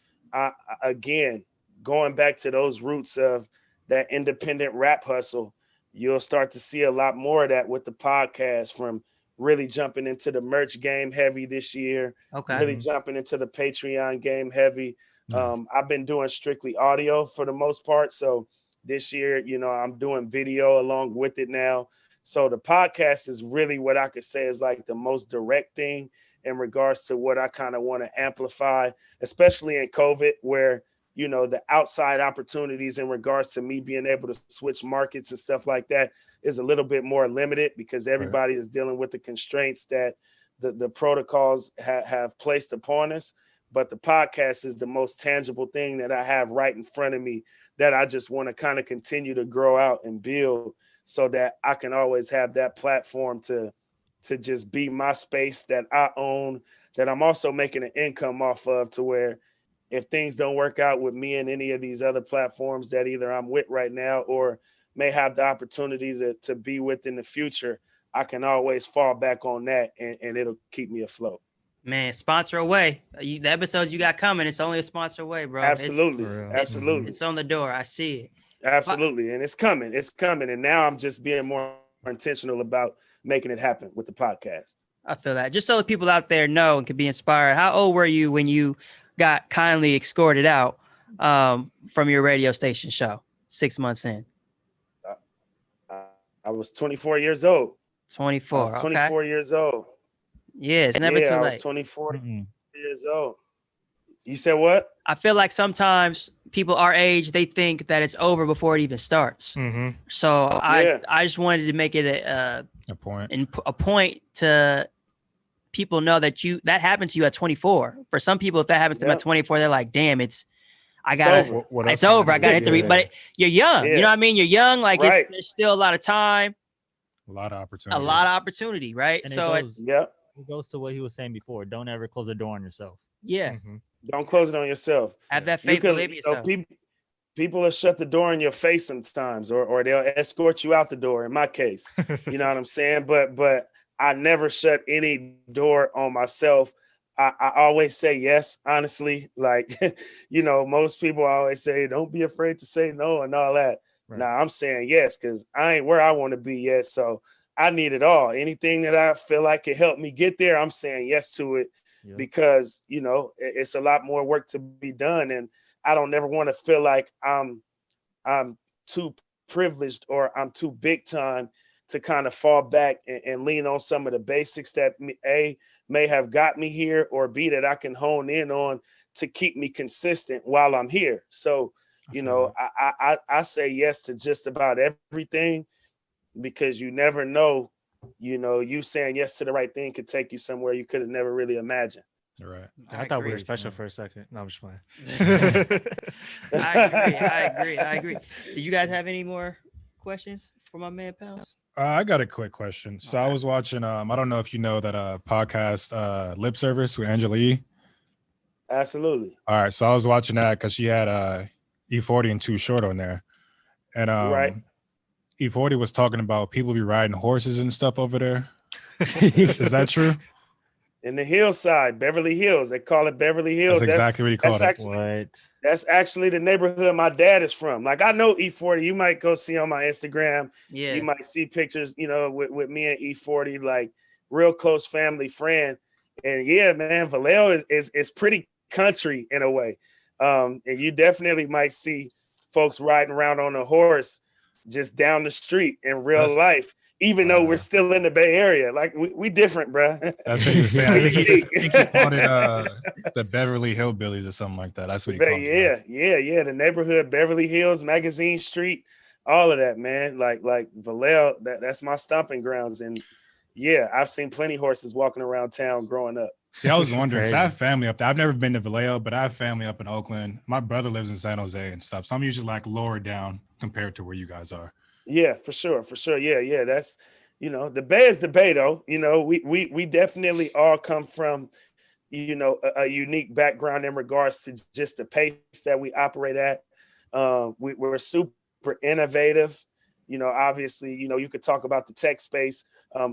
again, going back to those roots of that independent rap hustle, you'll start to see a lot more of that with the podcast, from really jumping into the merch game heavy this year. Really jumping into the Patreon game heavy. I've been doing strictly audio for the most part. So this year, you know, I'm doing video along with it now. So the podcast is really what I could say is like the most direct thing in regards to what I kind of want to amplify, especially in COVID, where, you know, the outside opportunities in regards to me being able to switch markets and stuff like that is a little bit more limited, because everybody is dealing with the constraints that the protocols have placed upon us. But the podcast is the most tangible thing that I have right in front of me that I just want to kind of continue to grow out and build, so that I can always have that platform to just be my space that I own, that I'm also making an income off of, to where if things don't work out with me and any of these other platforms that either I'm with right now or may have the opportunity to be with in the future, I can always fall back on that and it'll keep me afloat. Man, sponsor away. The episodes you got coming, it's only a sponsor away, bro. Absolutely. Absolutely. It's on the door. I see it. Absolutely. And it's coming. It's coming. And now I'm just being more intentional about making it happen with the podcast. I feel that. Just so the people out there know and can be inspired. How old were you when you got kindly escorted out from your radio station show 6 months in? I was 24 years old. 24. I was 24 years old. Yeah, it's never too late. I was 24 years old. You said what? I feel like sometimes people our age, they think that it's over before it even starts. So I just wanted to make it a point to people know that that happened to you at 24. For some people, if that happens to them at 24, they're like, damn, it's over. I gotta hit the but you're young. You know what I mean? You're young. Like there's still a lot of time. A lot of opportunity. Right? And so it goes to what he was saying before. Don't ever close the door on yourself. Yeah. Don't close it on yourself. Have that faith, believe in yourself. People will shut the door in your face sometimes, or they'll escort you out the door. In my case, you know what I'm saying? But I never shut any door on myself. I always say yes, honestly. Like, you know, most people always say, don't be afraid to say no and all that. Right. Nah, I'm saying yes, because I ain't where I want to be yet. So I need it all. Anything that I feel like can help me get there, I'm saying yes to it. Because, you know, it's a lot more work to be done. And I don't never want to feel like I'm too privileged or I'm too big time to kind of fall back and lean on some of the basics that A, may have got me here, or B, that I can hone in on to keep me consistent while I'm here. So, you know, I say yes to just about everything, because you never know, you know, you saying yes to the right thing could take you somewhere you could have never really imagined. Right. I thought we agree. were special for a second. No, I'm just playing. I agree. Did you guys have any more questions for my man Pounce? I got a quick question. So I was watching, I don't know if you know that podcast, Lip Service with Angela E. Absolutely. All right. So I was watching that because she had E40 and Too Short on there. And Right. E40 was talking about people be riding horses and stuff over there. Is that true? In the hillside, Beverly Hills. They call it Beverly Hills. That's exactly what he called it. What? That's actually the neighborhood my dad is from. Like, I know E40. You might go see on my Instagram. Yeah. You might see pictures, you know, with me and E40, like real close family friend. And yeah, man, Vallejo is pretty country in a way. And you definitely might see folks riding around on a horse just down the street in real life, even though we're still in the Bay Area. Like, we different, bro. That's what he was saying. I think he called it the Beverly Hillbillies or something like that. That's what he called it. Yeah. The neighborhood, Beverly Hills, Magazine Street, all of that, man. Like Vallejo, that's my stomping grounds. And yeah, I've seen plenty of horses walking around town growing up. See, I was wondering, because I have family up there. I've never been to Vallejo, but I have family up in Oakland. My brother lives in San Jose and stuff. So I'm usually like lower down compared to where you guys are. Yeah, for sure. Yeah. That's, you know, the Bay is the Bay, though. You know, we definitely all come from, you know, a unique background in regards to just the pace that we operate at. We're super innovative. You know, obviously, you know, you could talk about the tech space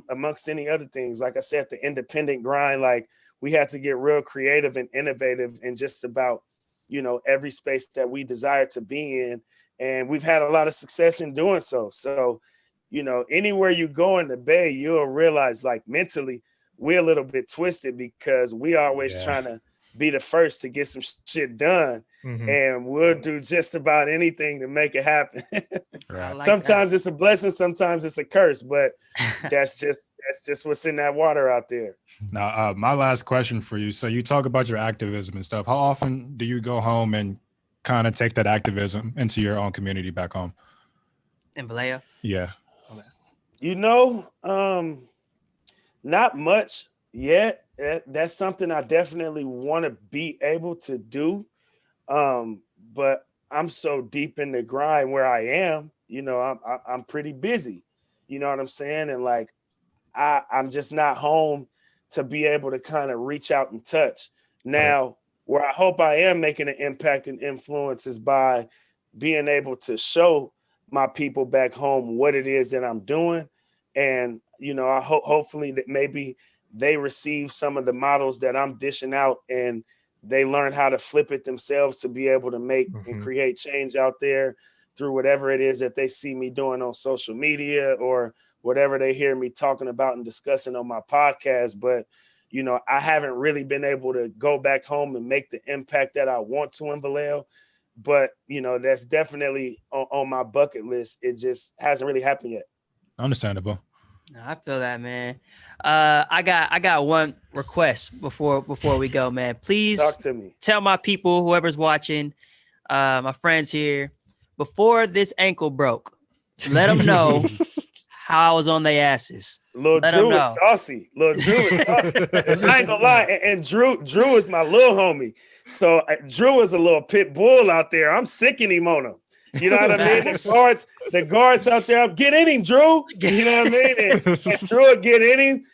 amongst any other things. Like I said, the independent grind, like we had to get real creative and innovative in just about, you know, every space that we desire to be in. And we've had a lot of success in doing so. So, you know, anywhere you go in the Bay, you'll realize, like, mentally, we're a little bit twisted because we always trying to be the first to get some shit done. Mm-hmm. And we'll do just about anything to make it happen. Right. Sometimes it's a blessing, sometimes it's a curse, but that's just what's in that water out there. Now, my last question for you. So you talk about your activism and stuff. How often do you go home and kind of take that activism into your own community back home? In Vallejo? Yeah. You know, not much yet. That's something I definitely want to be able to do. But I'm so deep in the grind where I am, you know, I'm pretty busy, you know what I'm saying? And like, I'm just not home to be able to kind of reach out and touch. Now, where I hope I am making an impact and influence is by being able to show my people back home what it is that I'm doing. And, you know, I hopefully that maybe they receive some of the models that I'm dishing out and they learn how to flip it themselves to be able to make and create change out there through whatever it is that they see me doing on social media or whatever they hear me talking about and discussing on my podcast. But, you know, I haven't really been able to go back home and make the impact that I want to in Vallejo. But, you know, that's definitely on my bucket list. It just hasn't really happened yet. Understandable. No, I feel that, man. I got one request before we go, man. Please Talk to me. Tell my people, whoever's watching, my friends here, before this ankle broke, let them know how I was on their asses. Lil Drew is saucy. I ain't gonna lie. And Drew is my little homie. So Drew is a little pit bull out there. I'm sicking him on him. You know what I mean? The guards out there, get in him, Drew. You know what I mean? And Drew would get in him.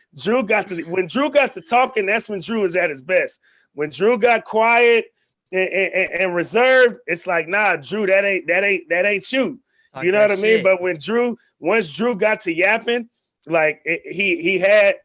When Drew got to talking, that's when Drew was at his best. When Drew got quiet and reserved, it's like, nah, Drew, that ain't you. You know what I mean? But once Drew got to yapping, like he had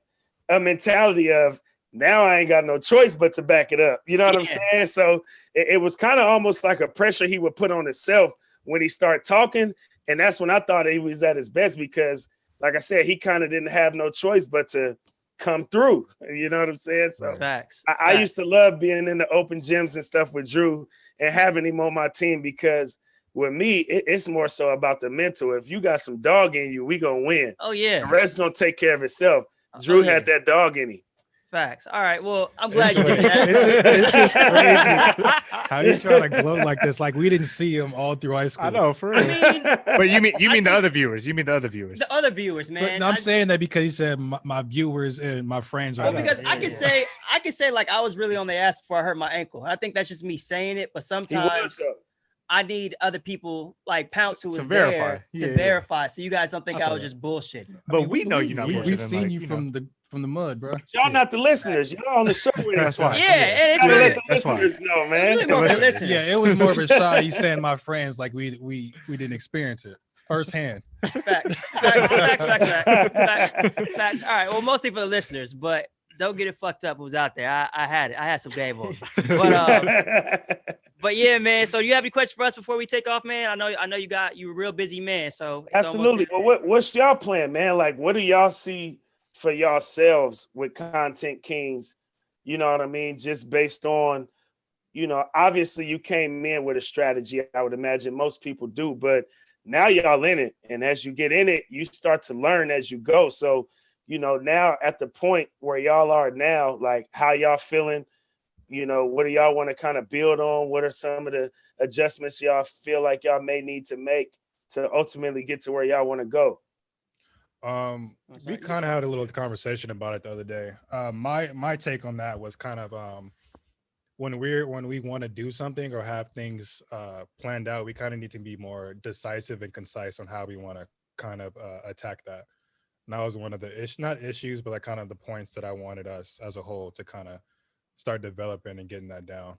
a mentality of, now I ain't got no choice but to back it up. You know what I'm saying? So it was kind of almost like a pressure he would put on himself when he started talking. And that's when I thought he was at his best because, like I said, he kind of didn't have no choice but to come through. You know what I'm saying? So Facts. I used to love being in the open gyms and stuff with Drew and having him on my team because with me, it's more so about the mental. If you got some dog in you, we gonna win. Oh, yeah. The rest gonna take care of itself. Drew had that dog in him. Facts. All right. Well, I'm glad you did It's, that. it's just crazy. How you trying to gloat like this? Like we didn't see him all through high school. I know, for real. I mean, But you mean the think- other viewers? You mean the other viewers? the other viewers, man. But I'm saying that because he said my viewers and my friends. Well, Right because now. I could say like I was really on their ass before I hurt my ankle. I think that's just me saying it, but He was, sometimes though. I need other people like Pounce who To was verify. there Yeah, to yeah. verify, so you guys don't think I I feel was that. just bullshitting. But we know you're not. We've bullshitting, seen like, you know. from the mud, bro. Y'all not the listeners. Y'all on the show with That's us. why. Yeah, and it's Gotta really, let the That's why. listeners know, man. really more for the listeners. Yeah, it was more of a shot. You saying my friends like we didn't experience it firsthand. Facts. All right. Well, mostly for the listeners, but don't get it fucked up. Who's out there? I had some game on. But yeah, man. So you have any questions for us before we take off, man? I know you a real busy man. So it's Absolutely. Well, what's y'all plan, man? Like, what do y'all see for yourselves with Kontent Kingz? You know what I mean? Just based on, obviously you came in with a strategy. I would imagine most people do, but now y'all in it. And as you get in it, you start to learn as you go. So, now at the point where y'all are now, like how y'all feeling? What do y'all want to kind of build on? What are some of the adjustments y'all feel like y'all may need to make to ultimately get to where y'all want to go? We kind of had a little conversation about it the other day. My take on that was kind of when we want to do something or have things planned out, we kind of need to be more decisive and concise on how we want to kind of attack that. And that was one of the not issues, but like kind of the points that I wanted us as a whole to kind of start developing and getting that down.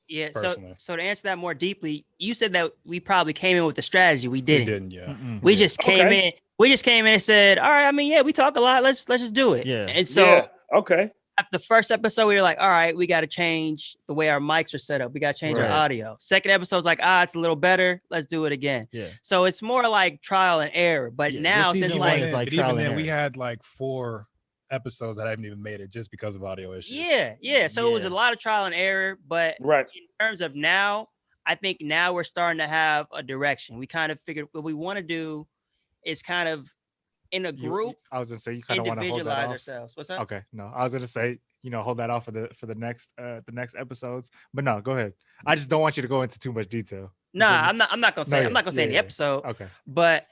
Yeah. Personally. So to answer that more deeply, you said that we probably came in with the strategy. We didn't. We didn't, yeah. We just came in. We just came in and said, all right. I mean, yeah, we talk a lot. Let's just do it. Yeah. And so Yeah, okay. after the first episode, we were like, all right, we got to change the way our mics are set up. We got to change our Right. audio. Second episode's like, it's a little better. Let's do it again. Yeah. So it's more like trial and error. But Yeah, now this since season one like, is like but trial even and then, we error. had like 4 episodes that haven't even made it just because of audio issues. yeah. So it was a Yeah. lot of trial and error. But Right. in terms of now, I think now we're starting to have a direction. We kind of figured what we want to do is kind of in a group I was gonna say you kind of want to hold that individualize off. ourselves. What's up? Okay, no, I was gonna say hold that off for the next episodes. But no, go ahead. I just don't want you to go into too much detail. Nah, I'm not gonna say. No, I'm not gonna say in the yeah. episode. Okay. But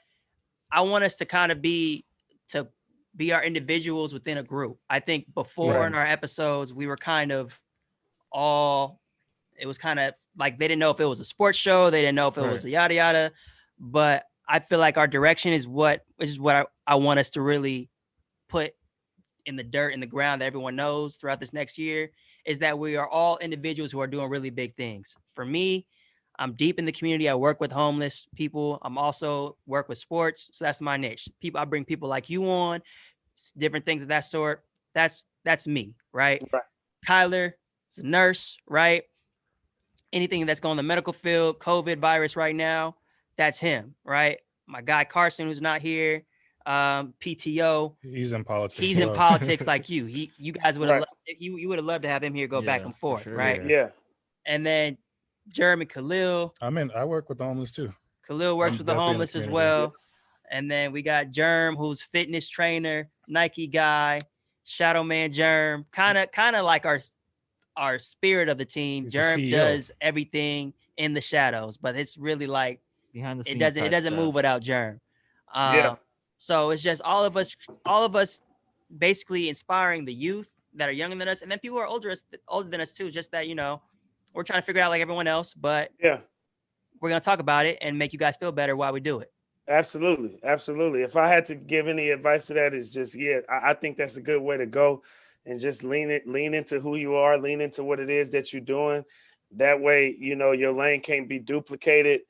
I want us to kind of be our individuals within a group. I think before Right. in our episodes, we were kind of it was kind of like they didn't know if it was a sports show, they didn't know if it was a yada yada. But I feel like our direction is what I want us to really put in the dirt, in the ground that everyone knows throughout this next year, is that we are all individuals who are doing really big things. For me, I'm deep in the community. I work with homeless people. I'm also work with sports. So that's my niche. I bring people like you on, different things of that sort. That's me, right? Right. Kyler is a nurse, right? Anything that's going in the medical field, COVID virus right now, that's him, right? My guy Carson, who's not here, PTO. He's in politics. He's in so- politics like you. You guys would have Right. you would have loved to have him here go back Yeah, and for forth, sure. right? Yeah. And then Jeremy Khalil. I work with the homeless too. Khalil works I'm with the definitely in the homeless as community. well. And then we got Germ, who's fitness trainer, Nike guy, Shadow Man Germ, kind of like our spirit of the team. He's the Germ CEO. does everything in the shadows, but it's really like Behind the scenes. it doesn't move without Germ. Yeah. So it's just all of us basically inspiring the youth that are younger than us, and then people who are older than us too. Just that, we're trying to figure it out like everyone else, but Yeah. we're gonna talk about it and make you guys feel better while we do it. Absolutely. Absolutely. If I had to give any advice to that, is just, I think that's a good way to go, and just lean into who you are, lean into what it is that you're doing. That way, your lane can't be duplicated.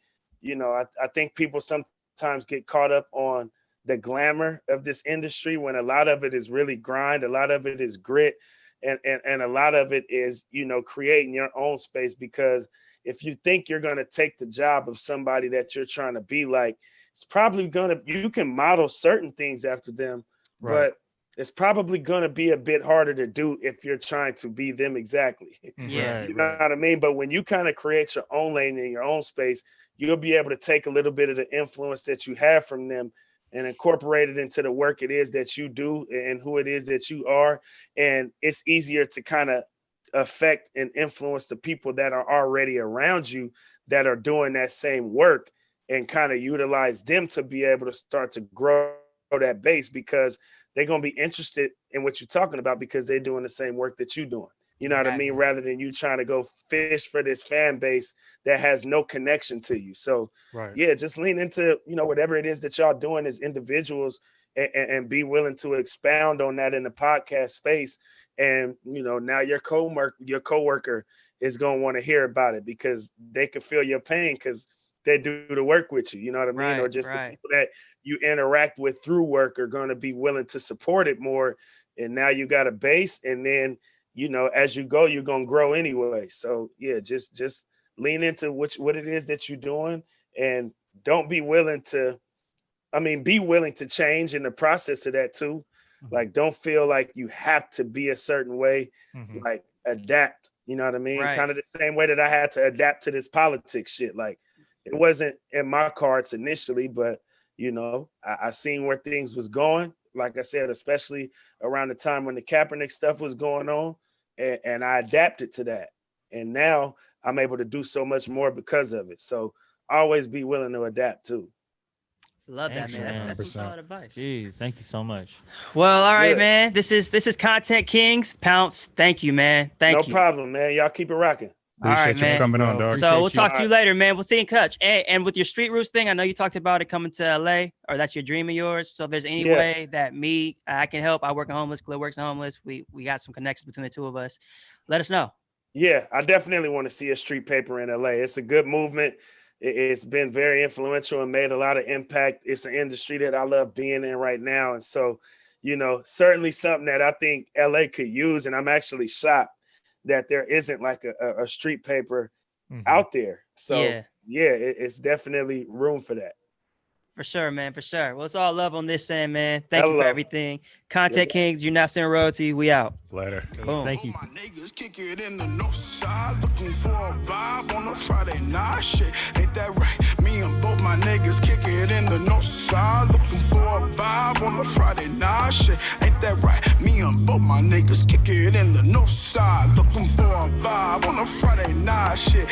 I think people sometimes get caught up on the glamour of this industry when a lot of it is really grind, a lot of it is grit, and a lot of it is, creating your own space. Because if you think you're going to take the job of somebody that you're trying to be like, it's probably you can model certain things after them, Right. but it's probably going to be a bit harder to do if you're trying to be them exactly. Yeah. You know what I mean? But when you kind of create your own lane in your own space, you'll be able to take a little bit of the influence that you have from them, and incorporate it into the work it is that you do and who it is that you are. And it's easier to kind of affect and influence the people that are already around you that are doing that same work, and kind of utilize them to be able to start to grow that base, because they're going to be interested in what you're talking about because they're doing the same work that you're doing. You know what I mean? Rather than you trying to go fish for this fan base that has no connection to you. So yeah, just lean into, you know, whatever it is that y'all doing as individuals, and be willing to expound on that in the podcast space. And, you know, now your coworker is going to want to hear about it because they can feel your pain because they do the work with you. You know what I mean? Or just the people that you interact with through work are going to be willing to support it more. And now you got a base, and then, you know, as you go, you're going to grow anyway. So yeah, just lean into what it is that you're doing, and don't be willing to, be willing to change in the process of that too. Like, don't feel like you have to be a certain way, like adapt, you know what I mean? Kind of the same way that I had to adapt to this politics shit. Like, it wasn't in my cards initially, but you know, I seen where things was going. Like I said, especially around the time when the Kaepernick stuff was going on, and I adapted to that. And now I'm able to do so much more because of it. So always be willing to adapt too. Love that, man. That's some solid advice. Jeez, thank you so much. Well, all right, man. This is Kontent Kingz. Pounce, thank you, man. Thank you. No problem, man. Y'all keep it rocking. Appreciate you for coming on, dog. So we'll talk to you later, man. We'll stay in touch. And with your street roots thing, I know you talked about it coming to LA, or that's your dream of yours. So if there's any way that I can help, I work in homeless, Cliff works in homeless. We got some connections between the two of us. Let us know. Yeah, I definitely want to see a street paper in LA. It's a good movement. It's been very influential and made a lot of impact. It's an industry that I love being in right now. And so, you know, certainly something that I think LA could use. And I'm actually shocked that there isn't like a street paper out there. So it's definitely room for that. For sure, man. For sure. Well, it's all love on this end, man. Thank you for everything. Kontent Kingz, you're not saying royalty. We out. Later. Boom. Thank you. My niggas kick it in the north side, looking for a vibe on a Friday night. Shit, ain't that right? Me and both my niggas kick it in the north side, looking for a vibe on a Friday night. Shit, ain't that right? Me and both my niggas kick it in the north side, looking for a vibe on a Friday night. Shit.